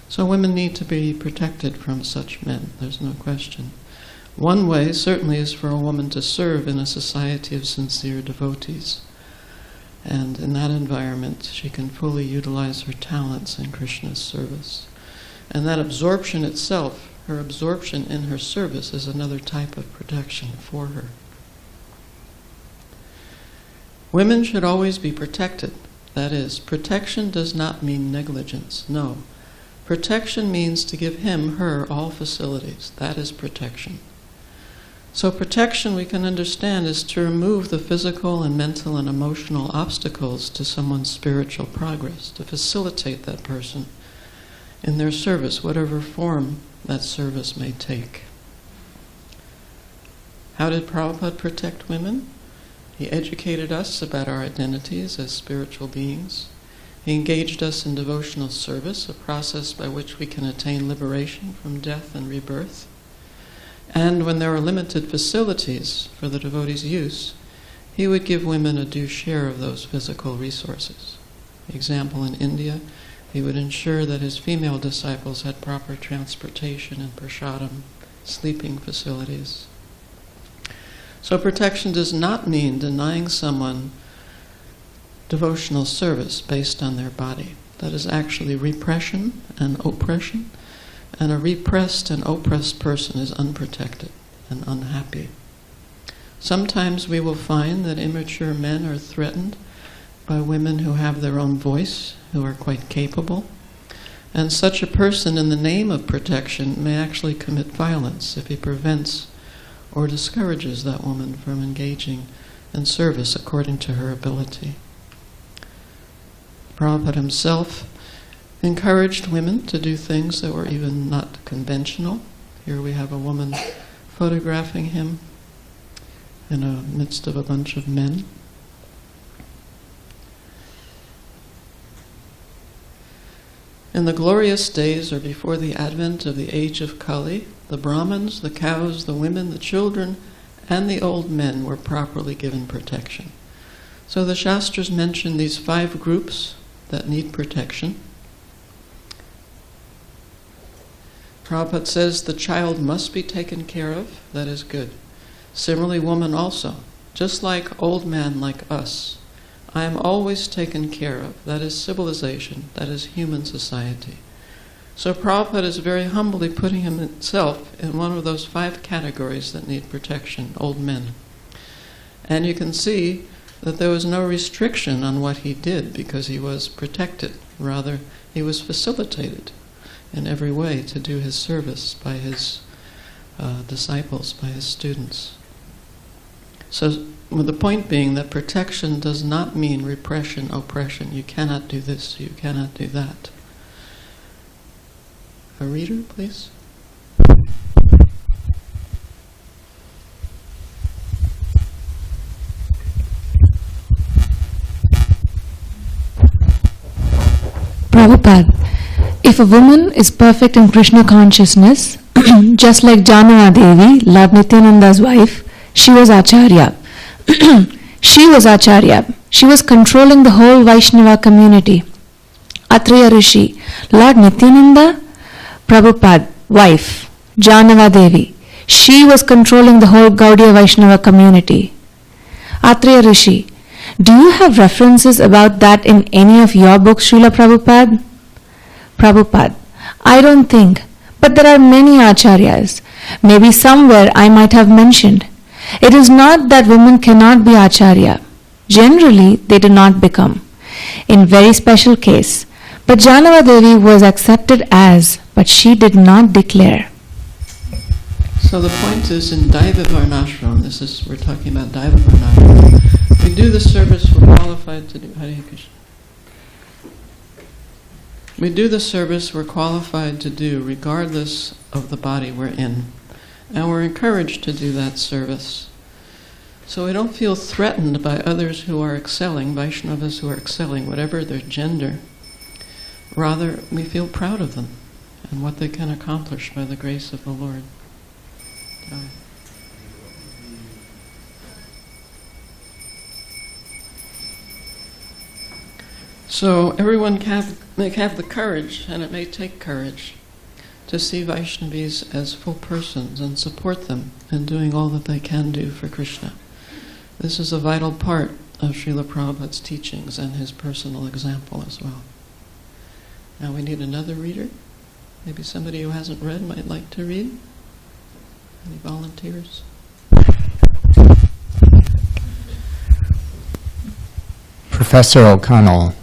So women need to be protected from such men, there's no question. One way certainly is for a woman to serve in a society of sincere devotees. And in that environment, she can fully utilize her talents in Krishna's service. And that absorption itself, her absorption in her service, is another type of protection for her. Women should always be protected. That is, protection does not mean negligence. No. Protection means to give him, her, all facilities. That is protection. So protection, we can understand, is to remove the physical and mental and emotional obstacles to someone's spiritual progress, to facilitate that person in their service, whatever form that service may take. How did Prabhupada protect women? He educated us about our identities as spiritual beings. He engaged us in devotional service, a process by which we can attain liberation from death and rebirth. And when there were limited facilities for the devotees' use, he would give women a due share of those physical resources. For example, in India, he would ensure that his female disciples had proper transportation and prasadam, sleeping facilities. So protection does not mean denying someone devotional service based on their body. That is actually repression and oppression, and a repressed and oppressed person is unprotected and unhappy. Sometimes we will find that immature men are threatened by women who have their own voice, who are quite capable, and such a person, in the name of protection, may actually commit violence if he prevents or discourages that woman from engaging in service according to her ability. Prabhupada himself encouraged women to do things that were even not conventional. Here we have a woman photographing him in the midst of a bunch of men. In the glorious days, or before the advent of the age of Kali, the Brahmins, the cows, the women, the children, and the old men were properly given protection. So the Shastras mention these 5 groups that need protection. Prabhupada says the child must be taken care of. That is good. Similarly, woman also. Just like old man like us, I am always taken care of. That is civilization. That is human society. So Prabhupada is very humbly putting himself in one of those 5 categories that need protection, old men. And you can see that there was no restriction on what he did because he was protected. Rather, he was facilitated in every way to do his service by his disciples, by his students. So, with the point being that protection does not mean repression, oppression. You cannot do this, you cannot do that. A reader, please. Prabhupada, if a woman is perfect in Krishna consciousness, just like Devi, Lord Nityananda's wife, she was Acharya. She was controlling the whole Vaishnava community. Atreya Rishi, Lord Nityananda, Prabhupada, wife, Devi. She was controlling the whole Gaudiya Vaishnava community. Atreya Rishi, do you have references about that in any of your books, Srila Prabhupada? Prabhupada, I don't think, but there are many acharyas. Maybe somewhere I might have mentioned. It is not that women cannot be acharya. Generally, they do not become. In very special case. But Devi was accepted as, but she did not declare. So the point is in Daiva Varnasrama, we're talking about Daiva Varnasrama. We do the service we're qualified to do. Hare Krishna. We do the service we're qualified to do regardless of the body we're in. And we're encouraged to do that service. So we don't feel threatened by others who are excelling, Vaishnavas who are excelling, whatever their gender. Rather, we feel proud of them and what they can accomplish by the grace of the Lord. So everyone may have the courage, and it may take courage, to see Vaishnavis as full persons and support them in doing all that they can do for Krishna. This is a vital part of Srila Prabhupada's teachings and his personal example as well. Now we need another reader. Maybe somebody who hasn't read might like to read. Any volunteers? Professor O'Connell,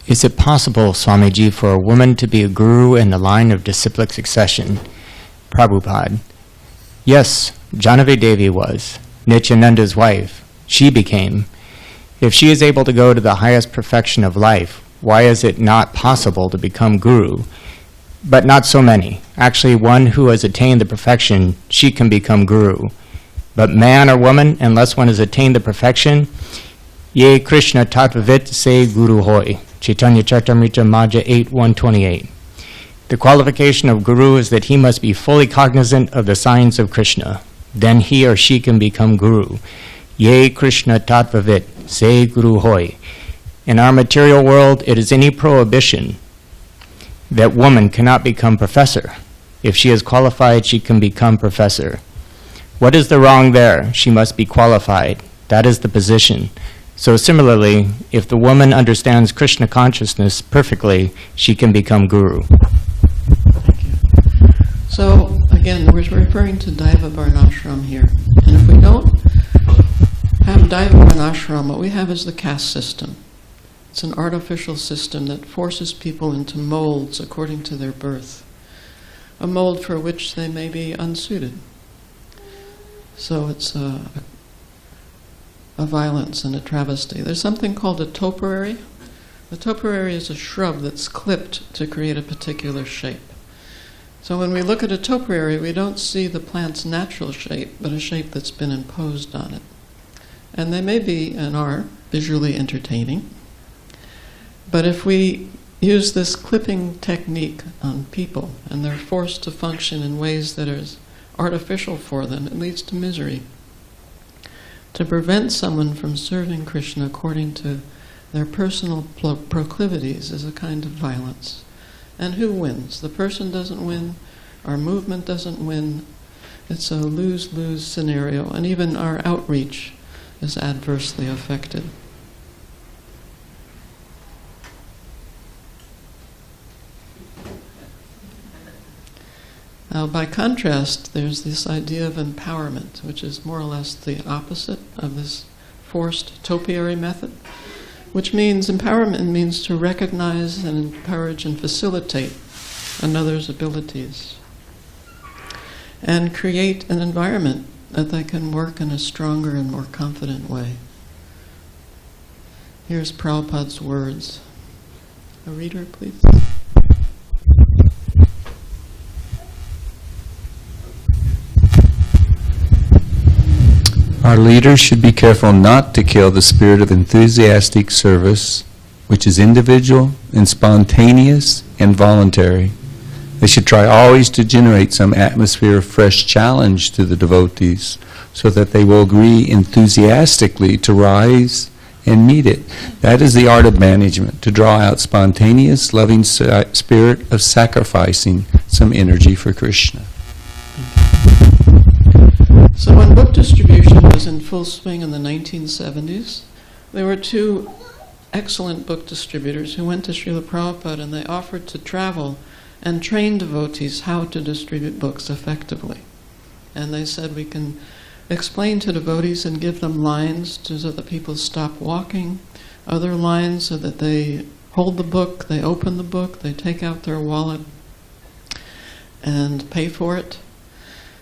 is it possible, Swamiji, for a woman to be a guru in the line of disciplic succession? Prabhupada. Yes, Janavi Devi was, Nityananda's wife. She became. If she is able to go to the highest perfection of life, why is it not possible to become guru? But not so many. Actually, one who has attained the perfection, she can become guru. But man or woman, unless one has attained the perfection, Ye Krishna Tattvavit Se Guru Hoy. Chaitanya Charitamrita Maja 8:128. The qualification of guru is that he must be fully cognizant of the signs of Krishna. Then he or she can become guru. Ye Krishna Tattvavit Se Guru Hoy. In our material world, it is any prohibition that woman cannot become professor. If she is qualified, she can become professor. What is the wrong there? She must be qualified. That is the position. So similarly, if the woman understands Krishna consciousness perfectly, she can become guru. Thank you. So again, we're referring to Daiva Varnasrama here. And if we don't have Daiva Varnasrama, what we have is the caste system. It's an artificial system that forces people into molds according to their birth, a mold for which they may be unsuited. So it's a violence and a travesty. There's something called a topiary. The topiary is a shrub that's clipped to create a particular shape. So when we look at a topiary, we don't see the plant's natural shape, but a shape that's been imposed on it. And they may be and are visually entertaining. But if we use this clipping technique on people and they're forced to function in ways that are artificial for them, it leads to misery. To prevent someone from serving Krishna according to their personal proclivities is a kind of violence. And who wins? The person doesn't win, our movement doesn't win. It's a lose-lose scenario, and even our outreach is adversely affected. Now, by contrast, there's this idea of empowerment, which is more or less the opposite of this forced topiary method, which means empowerment means to recognize and encourage and facilitate another's abilities and create an environment that they can work in a stronger and more confident way. Here's Prabhupada's words. A reader, please. Our leaders should be careful not to kill the spirit of enthusiastic service, which is individual and spontaneous and voluntary. They should try always to generate some atmosphere of fresh challenge to the devotees so that they will agree enthusiastically to rise and meet it. That is the art of management, to draw out spontaneous, loving spirit of sacrificing some energy for Krishna. So when book distribution was in full swing in the 1970s, there were two excellent book distributors who went to Srila Prabhupada and they offered to travel and train devotees how to distribute books effectively. And they said we can explain to devotees and give them lines so that people stop walking, other lines so that they hold the book, they open the book, they take out their wallet and pay for it.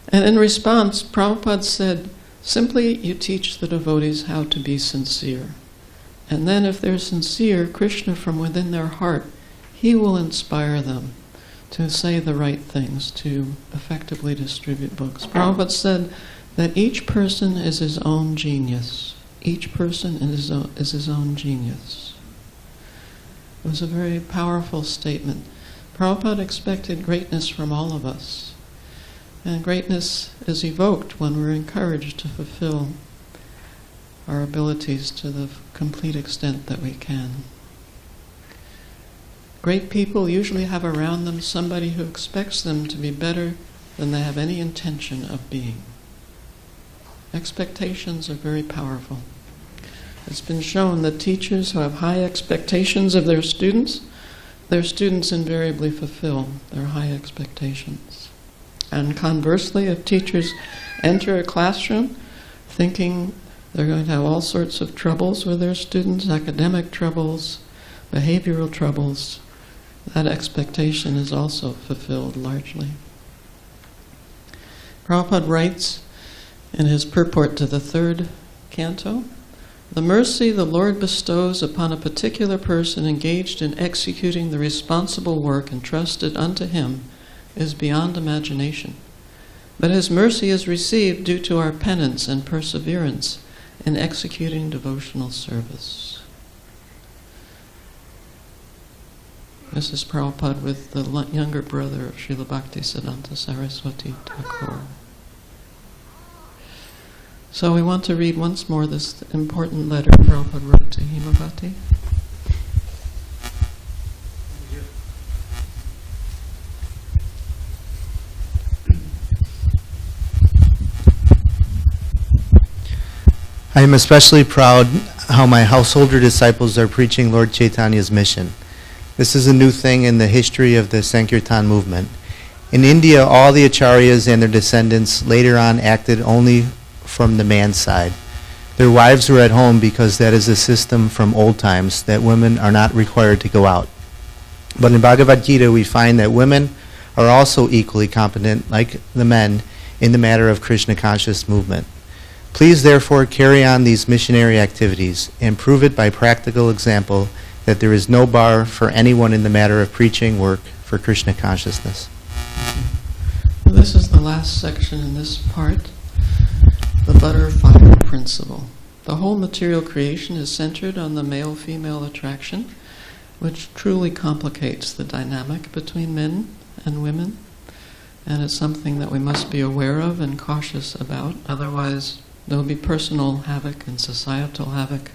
And in response, Prabhupada said, simply you teach the devotees how to be sincere. And then if they're sincere, Krishna from within their heart, he will inspire them to say the right things, to effectively distribute books. Prabhupada said that each person is his own genius. Each person is his own genius. It was a very powerful statement. Prabhupada expected greatness from all of us. And greatness is evoked when we're encouraged to fulfill our abilities to the complete extent that we can. Great people usually have around them somebody who expects them to be better than they have any intention of being. Expectations are very powerful. It's been shown that teachers who have high expectations of their students invariably fulfill their high expectations. And conversely, if teachers enter a classroom thinking they're going to have all sorts of troubles with their students, academic troubles, behavioral troubles, that expectation is also fulfilled largely. Prabhupada writes in his purport to the third canto, "The mercy the Lord bestows upon a particular person engaged in executing the responsible work entrusted unto him is beyond imagination. But his mercy is received due to our penance and perseverance in executing devotional service." This is Prabhupada with the younger brother of Srila Bhaktisiddhanta Saraswati Thakur. So we want to read once more this important letter Prabhupada wrote to Himavati. I am especially proud how my householder disciples are preaching Lord Chaitanya's mission. This is a new thing in the history of the Sankirtan movement. In India, all the acharyas and their descendants later on acted only from the man's side. Their wives were at home because that is a system from old times, that women are not required to go out. But in Bhagavad Gita, we find that women are also equally competent, like the men, in the matter of Krishna conscious movement. Please therefore carry on these missionary activities and prove it by practical example that there is no bar for anyone in the matter of preaching work for Krishna consciousness. Well, this is the last section in this part, the butterfly principle. The whole material creation is centered on the male-female attraction, which truly complicates the dynamic between men and women, and it's something that we must be aware of and cautious about, otherwise there will be personal havoc and societal havoc.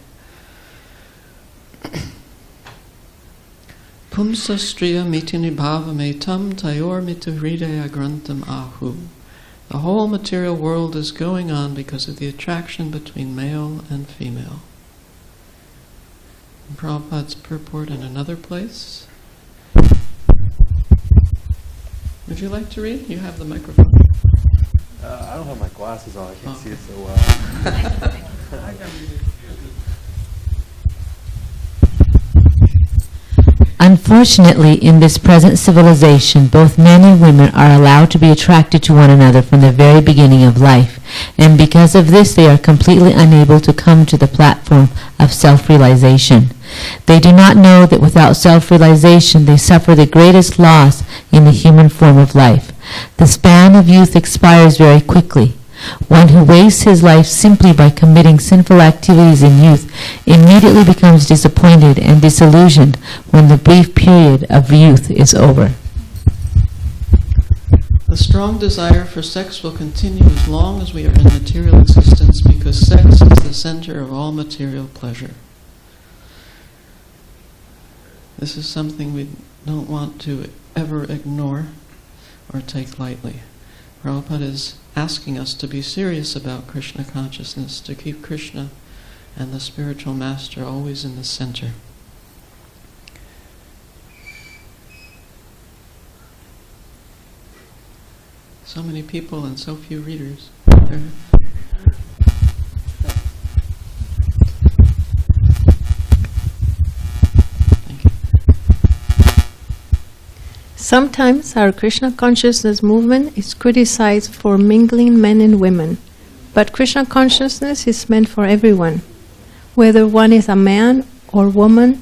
Pumsa striya mitini bhavametam tayor mitu hridaya grantam ahu. The whole material world is going on because of the attraction between male and female. And Prabhupada's purport in another place. Would you like to read? You have the microphone. I don't have my glasses on. I can't see it so well. Unfortunately, in this present civilization, both men and women are allowed to be attracted to one another from the very beginning of life, and because of this they are completely unable to come to the platform of self-realization. They do not know that without self-realization they suffer the greatest loss in the human form of life. The span of youth expires very quickly. One who wastes his life simply by committing sinful activities in youth immediately becomes disappointed and disillusioned when the brief period of youth is over. The strong desire for sex will continue as long as we are in material existence because sex is the center of all material pleasure. This is something we don't want to ever ignore or take lightly. Prabhupada is asking us to be serious about Krishna consciousness, to keep Krishna and the spiritual master always in the center. So many people and so few readers. Sometimes our Krishna consciousness movement is criticized for mingling men and women, but Krishna consciousness is meant for everyone. Whether one is a man or woman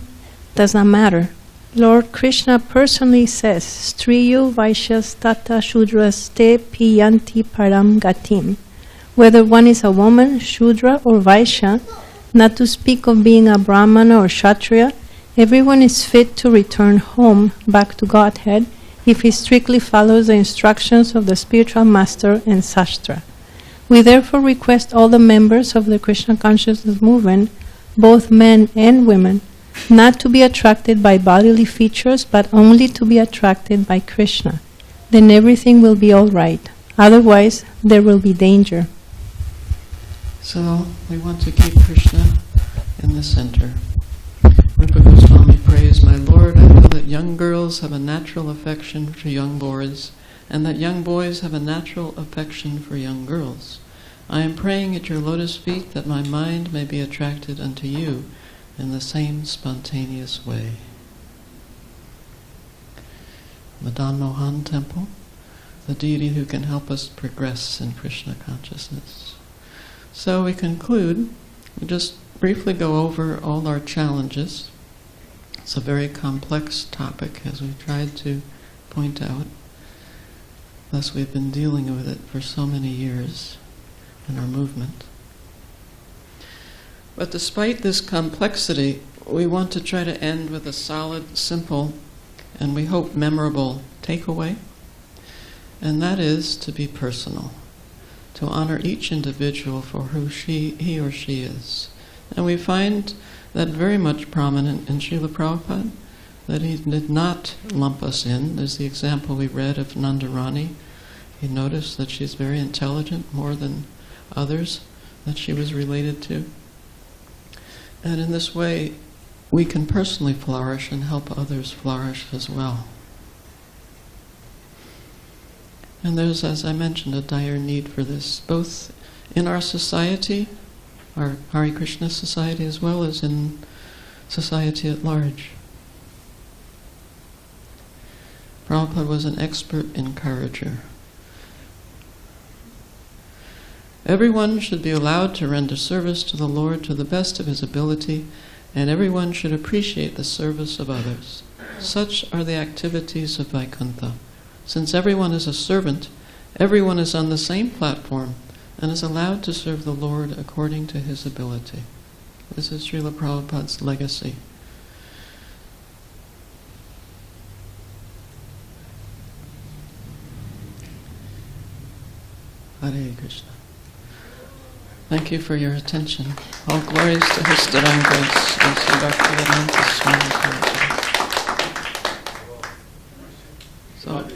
does not matter. Lord Krishna personally says, Striyo Vaishyas Tata Shudraste Piyanti Param Gatim. Whether one is a woman, Shudra or Vaishya, not to speak of being a Brahmana or Kshatriya, everyone is fit to return home, back to Godhead, if he strictly follows the instructions of the spiritual master and Sastra. We therefore request all the members of the Krishna consciousness movement, both men and women, not to be attracted by bodily features, but only to be attracted by Krishna. Then everything will be all right. Otherwise, there will be danger. So we want to keep Krishna in the center. Rupa Goswami prays, "My Lord, I know that young girls have a natural affection for young boys, and that young boys have a natural affection for young girls. I am praying at your lotus feet that my mind may be attracted unto you in the same spontaneous way." Madan Mohan Temple, the deity who can help us progress in Krishna consciousness. So we conclude, we just briefly go over all our challenges. It's a very complex topic, as we tried to point out. Thus we've been dealing with it for so many years in our movement. But despite this complexity, we want to try to end with a solid, simple, and we hope memorable takeaway, and that is to be personal, to honor each individual for who he or she is. And we find that very much prominent in Srila Prabhupada, that he did not lump us in. There's the example we read of Nandarani. He noticed that she's very intelligent, more than others that she was related to. And in this way, we can personally flourish and help others flourish as well. And there's, as I mentioned, a dire need for this, both in our society, our Hare Krishna society, as well as in society at large. Prabhupada was an expert encourager. Everyone should be allowed to render service to the Lord to the best of his ability, and everyone should appreciate the service of others. Such are the activities of Vaikuntha. Since everyone is a servant, everyone is on the same platform and is allowed to serve the Lord according to his ability. This is Srila Prabhupada's legacy. Hare Krishna. Thank you for your attention. All glories to His divine grace and to Dr. Vedanta Swami Prabhupada. So,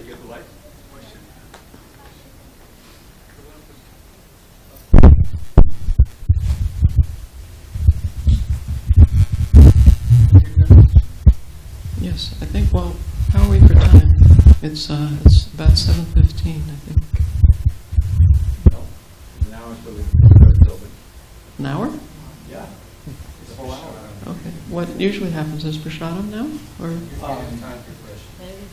yes, I think, well, how are we for time? It's about 7:15, I think. An hour? Yeah, it's a whole hour. Okay. What usually happens is prasadam now, or? Time for questions.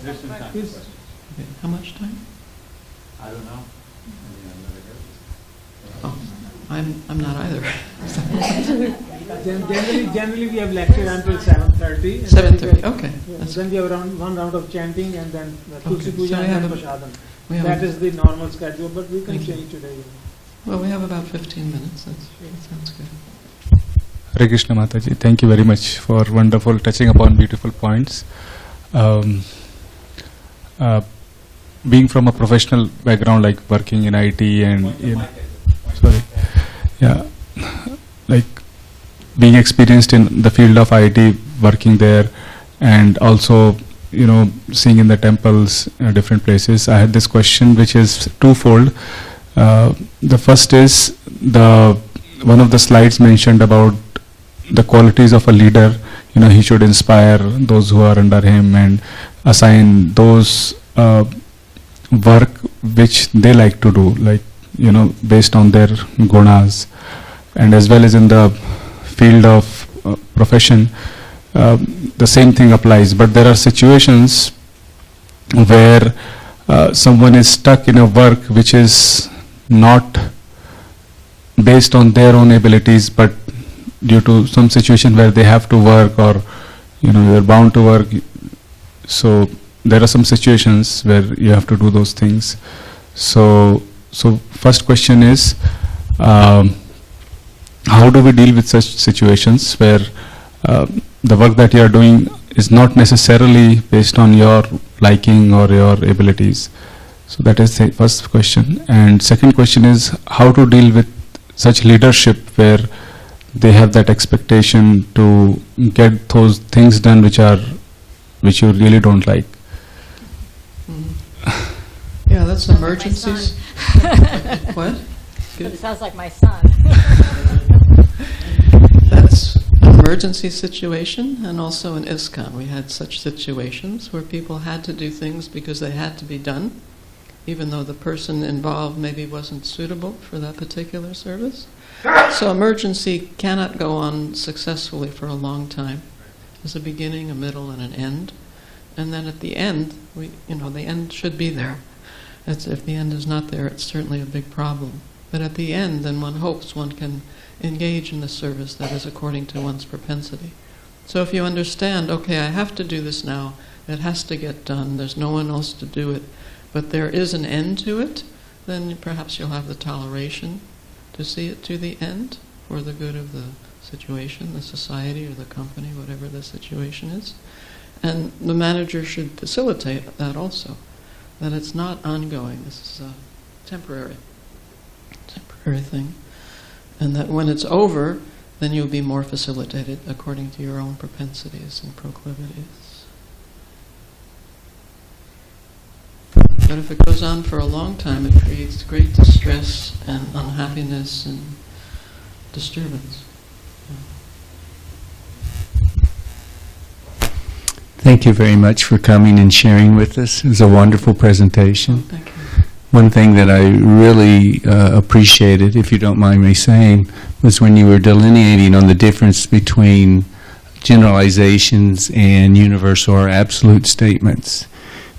There's some time for questions. Okay. How much time? I don't know. I mean, I've never heard Oh, I'm not either. Generally we have lecture until 7:30. 7:30. Okay. Then we have one round of chanting and then Tulsi Okay. Puja So and then prasadam. we have That is the normal schedule, but we can Thank you. change today. Well, we have about 15 minutes. That sounds good. Hare Krishna Mataji, thank you very much for wonderful touching upon beautiful points. Being from a professional background, like working in IT and like being experienced in the field of IT, working there, and also seeing in the temples, different places. I had this question, which is twofold. The first is one of the slides mentioned about the qualities of a leader. He should inspire those who are under him and assign those work which they like to do, like based on their gunas, and as well as in the field of profession, the same thing applies. But there are situations where someone is stuck in a work which is not based on their own abilities, but due to some situation where they have to work, or you're bound to work. So there are some situations where you have to do those things. So first question is, how do we deal with such situations where the work that you are doing is not necessarily based on your liking or your abilities? So that is the first question. And second question is, how to deal with such leadership where they have that expectation to get those things done which you really don't like. Yeah, that's emergencies. What? But it sounds like my son. That's an emergency situation, and also in ISKCON we had such situations where people had to do things because they had to be done, even though the person involved maybe wasn't suitable for that particular service. So emergency cannot go on successfully for a long time. There's a beginning, a middle, and an end. And then at the end, the end should be there. If the end is not there, it's certainly a big problem. But at the end, then one hopes one can engage in the service that is according to one's propensity. So if you understand, okay, I have to do this now, it has to get done, there's no one else to do it, but there is an end to it, then perhaps you'll have the toleration to see it to the end for the good of the situation, the society or the company, whatever the situation is. And the manager should facilitate that also, that it's not ongoing, this is a temporary thing. And that when it's over, then you'll be more facilitated according to your own propensities and proclivities. But if it goes on for a long time, it creates great distress and unhappiness and disturbance. Thank you very much for coming and sharing with us. It was a wonderful presentation. Oh, thank you. One thing that I really appreciated, if you don't mind me saying, was when you were delineating on the difference between generalizations and universal or absolute statements.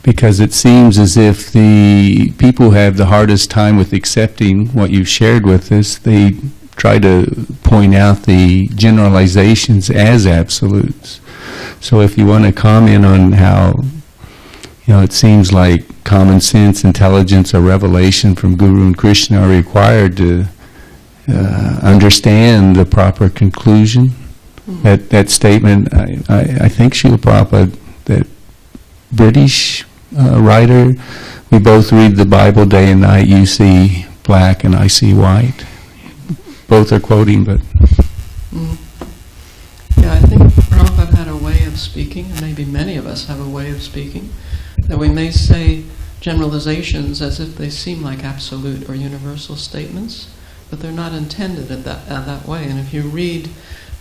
Because it seems as if the people who have the hardest time with accepting what you've shared with us, they try to point out the generalizations as absolutes. So if you want to comment on how, it seems like common sense, intelligence, or revelation from Guru and Krishna are required to understand the proper conclusion. Mm-hmm. That statement, I think Srila Prabhupada, that British writer, we both read the Bible day and night, you see black and I see white. Both are quoting, but... Yeah, I think Prabhupada had a way of speaking, and maybe many of us have a way of speaking, that we may say generalizations as if they seem like absolute or universal statements, but they're not intended that way. And if you read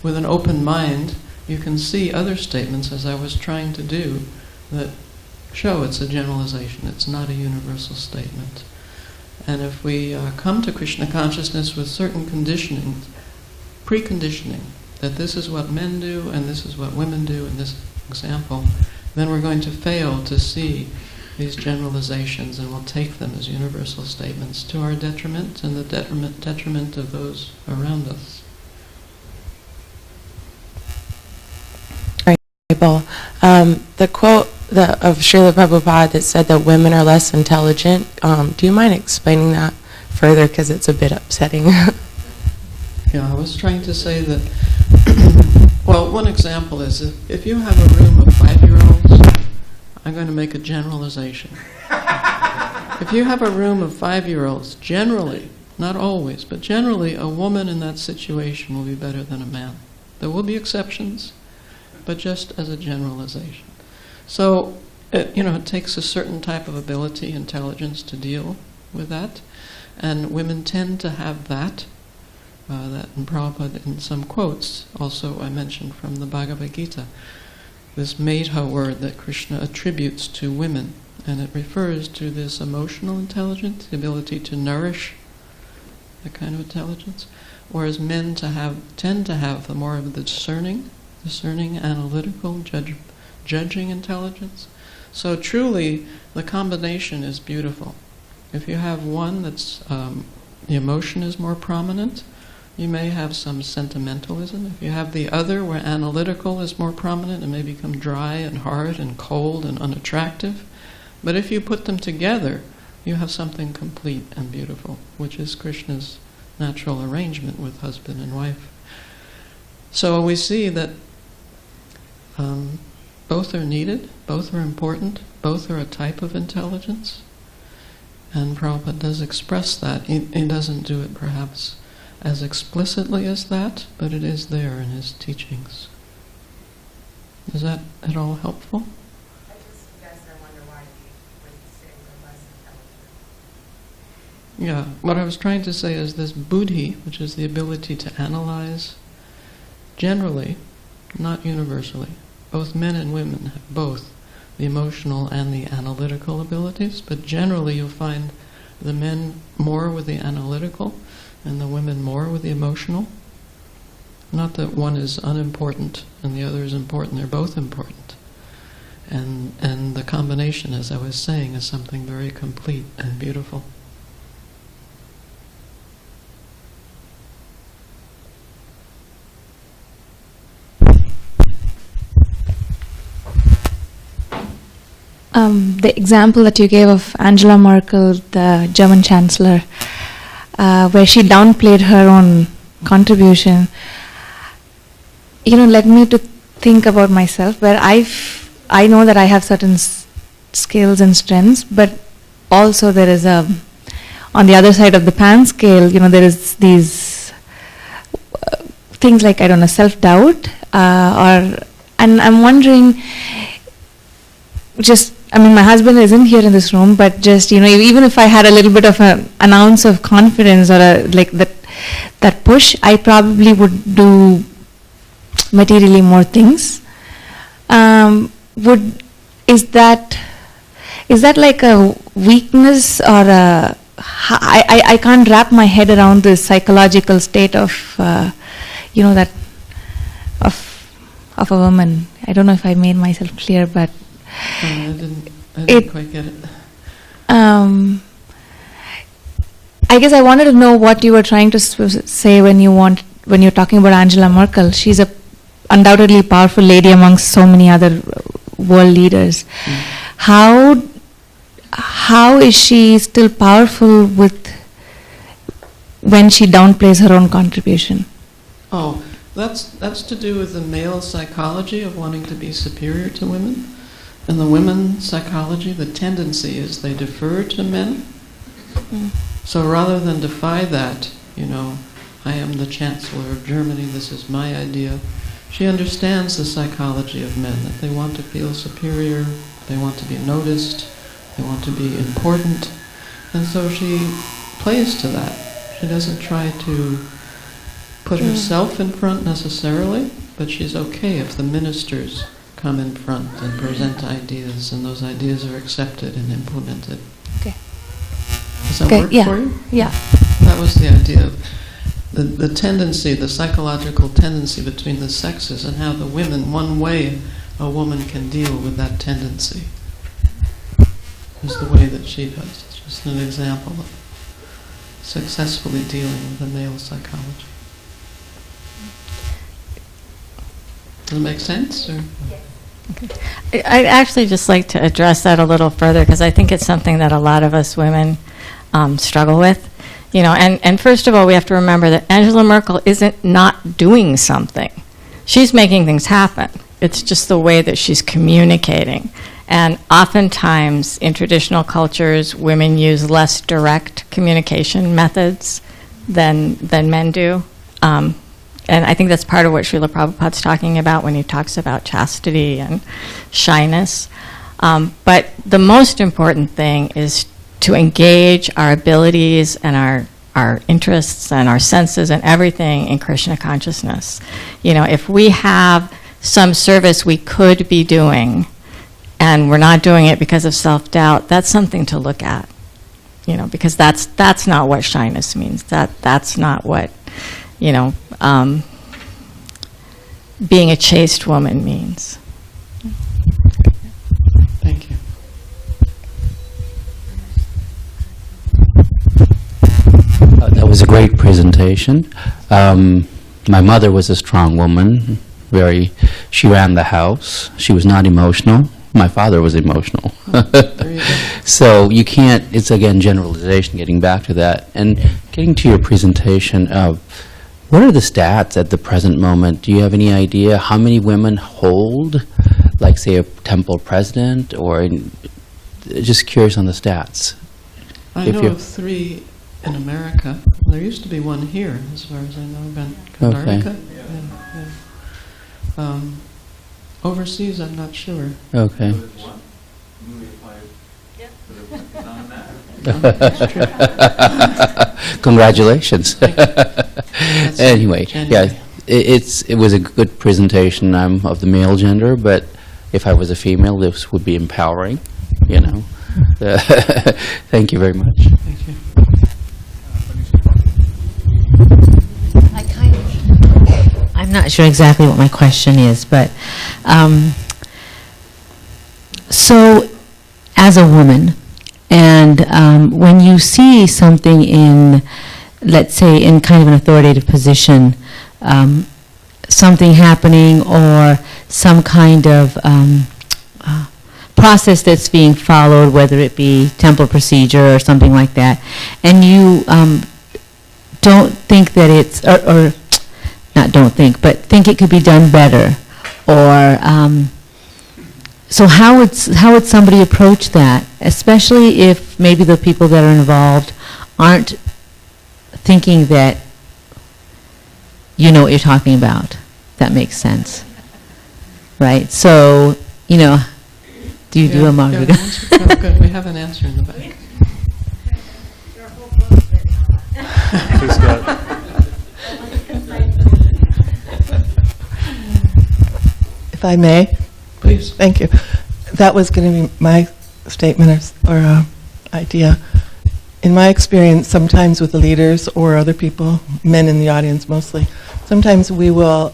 with an open mind, you can see other statements, as I was trying to do, that show it's a generalization, it's not a universal statement. And if we come to Krishna consciousness with certain conditioning, preconditioning, that this is what men do and this is what women do in this example, then we're going to fail to see these generalizations and we'll take them as universal statements to our detriment and the detriment of those around us. The quote of Srila Prabhupada that said that women are less intelligent, do you mind explaining that further, because it's a bit upsetting? Yeah, I was trying to say that, well, one example is if you have a room of 5-year-olds, I'm going to make a generalization. If you have a room of 5-year-olds, generally, not always, but generally, a woman in that situation will be better than a man. There will be exceptions, but just as a generalization. So, it takes a certain type of ability, intelligence to deal with that, and women tend to have that in Prabhupada, in some quotes, also I mentioned from the Bhagavad Gita, this Medha word that Krishna attributes to women, and it refers to this emotional intelligence, the ability to nourish that kind of intelligence, whereas men tend to have the more of the discerning, analytical, judging intelligence. So truly, the combination is beautiful. If you have one that's, the emotion is more prominent, you may have some sentimentalism. If you have the other where analytical is more prominent, it may become dry and hard and cold and unattractive. But if you put them together, you have something complete and beautiful, which is Krishna's natural arrangement with husband and wife. So we see that both are needed, both are important, both are a type of intelligence. And Prabhupada does express that. He doesn't do it perhaps as explicitly as that, but it is there in his teachings. Is that at all helpful? I guess I wonder why he would say we're less intelligent. Yeah, what I was trying to say is this buddhi, which is the ability to analyze, generally, not universally, both men and women have both the emotional and the analytical abilities, but generally you'll find the men more with the analytical and the women more with the emotional. Not that one is unimportant and the other is important, they're both important. And the combination, as I was saying, is something very complete and beautiful. The example that you gave of Angela Merkel, the German Chancellor, where she downplayed her own contribution, led me to think about myself, where I know that I have certain skills and strengths, but also there is on the other side of the pan scale, there is these things like, self-doubt, and I'm wondering, my husband isn't here in this room, but just, even if I had a little bit of an ounce of confidence or that push, I probably would do materially more things. Is that like a weakness or I can't wrap my head around this psychological state of, that of a woman. I don't know if I made myself clear, but I didn't quite get it. I guess I wanted to know what you were trying to say when you're talking about Angela Merkel. She's a undoubtedly powerful lady amongst so many other world leaders. How is she still powerful when she downplays her own contribution? Oh, that's to do with the male psychology of wanting to be superior to women. And the women's psychology, the tendency is they defer to men. So rather than defy that, I am the Chancellor of Germany, this is my idea, she understands the psychology of men, that they want to feel superior, they want to be noticed, they want to be important, and so she plays to that. She doesn't try to put herself in front necessarily, but she's okay if the ministers come in front and present ideas, and those ideas are accepted and implemented. Okay. Does that work for you? Yeah. That was the idea of the tendency, the psychological tendency between the sexes, and how the women, one way a woman can deal with that tendency is the way that she does. It's just an example of successfully dealing with the male psychology. Does it make sense? Or? Okay. I'd actually just like to address that a little further, because I think it's something that a lot of us women struggle with. And first of all, we have to remember that Angela Merkel isn't not doing something. She's making things happen. It's just the way that she's communicating. And oftentimes, in traditional cultures, women use less direct communication methods than men do. And I think that's part of what Srila Prabhupada's talking about when he talks about chastity and shyness. But the most important thing is to engage our abilities and our interests and our senses and everything in Krishna consciousness. If we have some service we could be doing and we're not doing it because of self-doubt, that's something to look at. Because that's not what shyness means. That's not what, being a chaste woman means. Thank you. That was a great presentation. My mother was a strong woman. She ran the house. She was not emotional. My father was emotional. So you can't, it's again generalization, getting back to that. And getting to your presentation, what are the stats at the present moment? Do you have any idea how many women hold, like, say, a temple president? Or just curious on the stats. I know of 3 in America. There used to be one here, as far as I know, in Karnataka. Yeah. Overseas, I'm not sure. Okay. Congratulations. Anyway, yeah, it was a good presentation. I'm of the male gender, but if I was a female, this would be empowering, you know. Thank you very much. Thank you. I'm not sure exactly what my question is, but so as a woman, and when you see something in, let's say, in kind of an authoritative position, something happening or some kind of process that's being followed, whether it be temple procedure or something like that, and you don't think that it's, or not don't think, but think it could be done better, or so how would somebody approach that, especially if maybe the people that are involved aren't thinking that you know what you're talking about? That makes sense, right? So, you know, do you do a Margaret? Oh, good. We have an answer in the back. If I may? Please. Thank you. That was going to be my statement or idea. In my experience, sometimes with the leaders or other people, men in the audience mostly, sometimes we will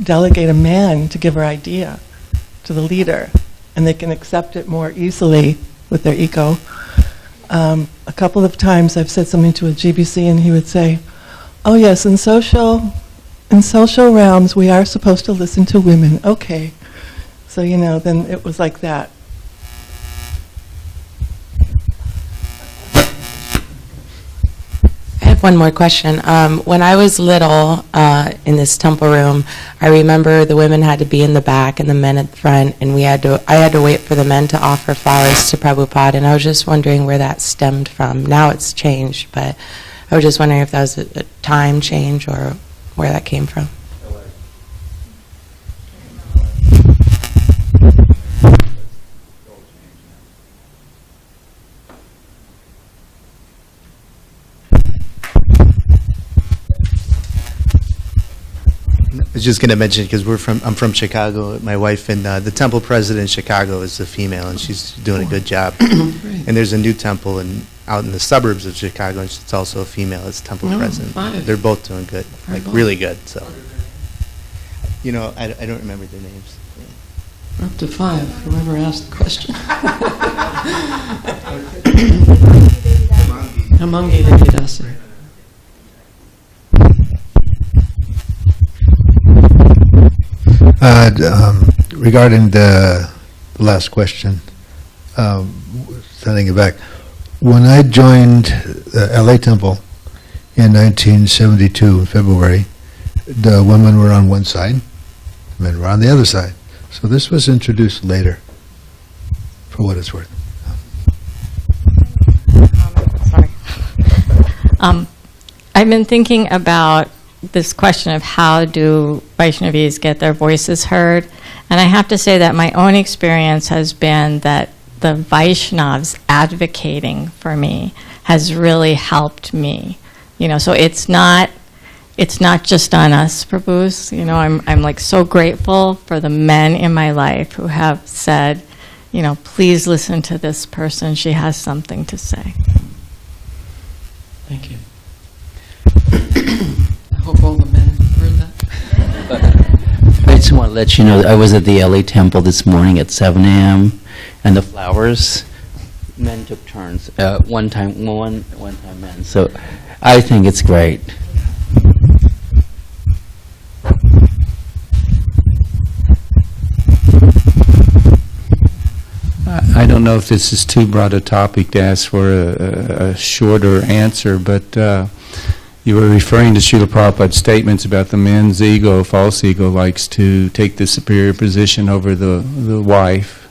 delegate a man to give her idea to the leader, and they can accept it more easily with their ego. A couple of times I've said something to a GBC, and he would say, "Oh yes, in social realms, we are supposed to listen to women." Okay. So, you know, then it was like that. I have one more question. When I was little, in this temple room, I remember the women had to be in the back and the men at the front, and I had to wait for the men to offer flowers to Prabhupada, and I was just wondering where that stemmed from. Now it's changed, but I was just wondering if that was a time change or where that came from. I was just going to mention, because I'm from Chicago. My wife and the temple president in Chicago is a female, and she's doing a good job. And there's a new temple out in the suburbs of Chicago, and it's also a female as temple president. They're both doing good, like really good. So, you know, I don't remember their names. We're up to 5. Whoever asked the question. Amangi Devi Dasi. Regarding the last question, sending it back, when I joined the LA Temple in 1972, in February, the women were on one side, the men were on the other side. So this was introduced later, for what it's worth. Sorry. I've been thinking about this question of how do Vaishnavis get their voices heard, and I have to say that my own experience has been that the Vaishnavas advocating for me has really helped me. You know, so it's not just on us, Prabhus. You know, I'm like so grateful for the men in my life who have said, you know, please listen to this person. She has something to say. Thank you. I hope all the men heard that. I just want to let you know that I was at the LA Temple this morning at 7 a.m. and the flowers, men took turns. One time men. So I think it's great. I don't know if this is too broad a topic to ask for a shorter answer, but you were referring to Srila Prabhupada's statements about the men's ego, false ego, likes to take the superior position over the wife.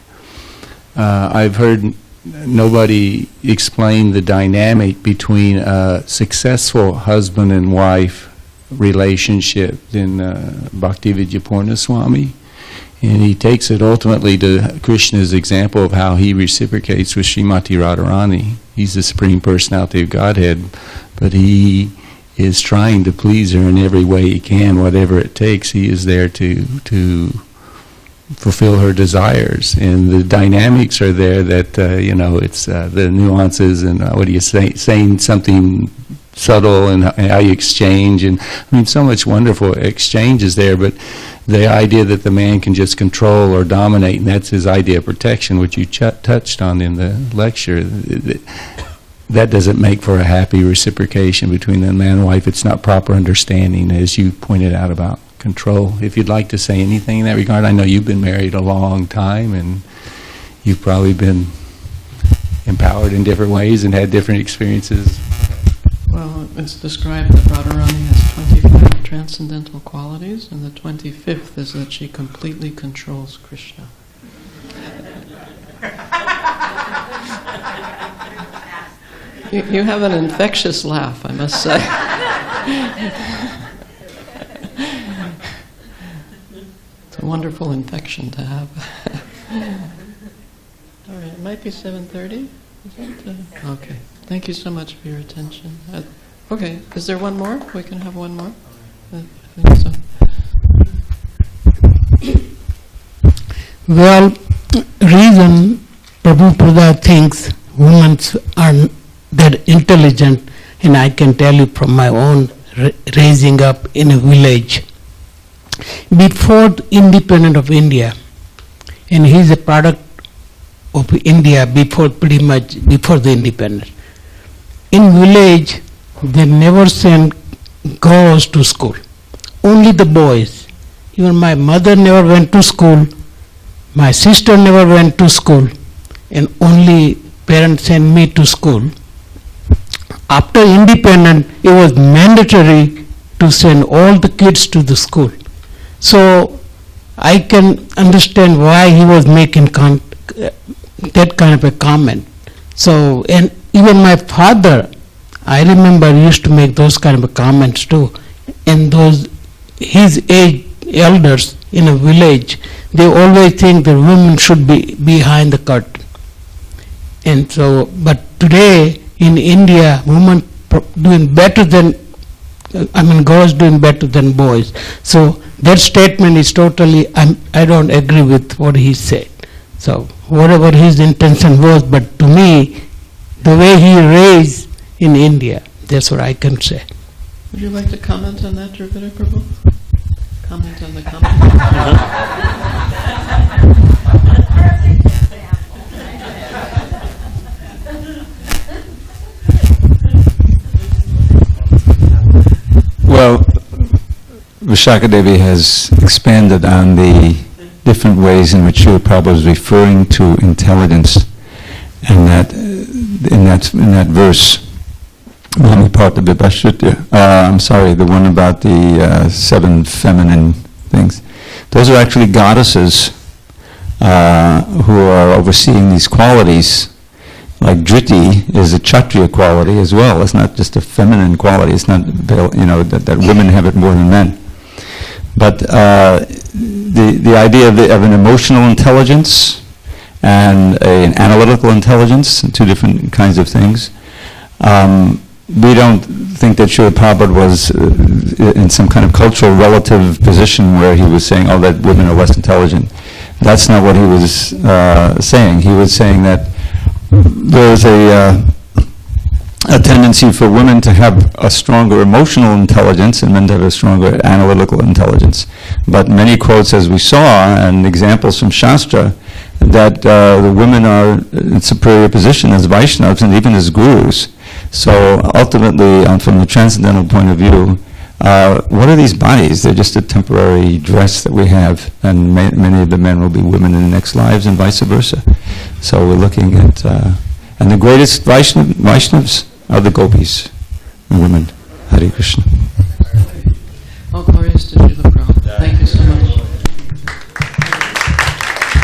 I've heard nobody explained the dynamic between a successful husband and wife relationship in Bhaktivedanta Purnaswami. And he takes it ultimately to Krishna's example of how he reciprocates with Srimati Radharani. He's the Supreme Personality of Godhead, but he is trying to please her in every way he can, whatever it takes. He is there to fulfill her desires. And the dynamics are there that, it's the nuances and saying something subtle and how you exchange. And I mean, so much wonderful exchanges there, but the idea that the man can just control or dominate, and that's his idea of protection, which you touched on in the lecture, that doesn't make for a happy reciprocation between the man and wife. It's not proper understanding, as you pointed out about control. If you'd like to say anything in that regard, I know you've been married a long time, and you've probably been empowered in different ways and had different experiences. Well, it's described that Radharani has 25 transcendental qualities, and the 25th is that she completely controls Krishna. You have an infectious laugh, I must say. It's a wonderful infection to have. All right, it might be 7:30. Okay. Thank you so much for your attention. Okay, is there one more? We can have one more? I think so. Well, reason Prabhupada thinks women are that intelligent, and I can tell you from my own raising up in a village. Before independence of India, and he's a product of India pretty much before the independence. In village, they never sent girls to school, only the boys. Even my mother never went to school, my sister never went to school, and only parents sent me to school. After independence, it was mandatory to send all the kids to the school. So I can understand why he was making that kind of a comment. So, and even my father, I remember, used to make those kind of comments too. And those, his age elders in a village, they always think the women should be behind the curtain. And so, but today in India, women doing better than, girls doing better than boys. So that statement is totally, I don't agree with what he said. So whatever his intention was, but to me, the way he raised in India, that's what I can say. Would you like to comment on that, Drupada Prabhu? Comment on the comment. Well, Vishaka Devi has expanded on the different ways in which Srila Prabhupada is referring to intelligence, and that in that verse, the one about the 7 feminine things. Those are actually goddesses who are overseeing these qualities. Like Dhriti is a Kshatriya quality as well. It's not just a feminine quality. It's not, that women have it more than men. But the idea of an emotional intelligence and an analytical intelligence, two different kinds of things. We don't think that Srila Prabhupada was in some kind of cultural relative position where he was saying, oh, that women are less intelligent. That's not what he was saying. He was saying that there's a tendency for women to have a stronger emotional intelligence and men to have a stronger analytical intelligence. But many quotes, as we saw, and examples from Shastra, that the women are in superior position as Vaishnavas and even as gurus. So ultimately, from the transcendental point of view, what are these bodies? They're just a temporary dress that we have, and many of the men will be women in the next lives and vice versa. So we're looking at, and the greatest Vaishnavas are the gopis, the women. Hare Krishna. All glories to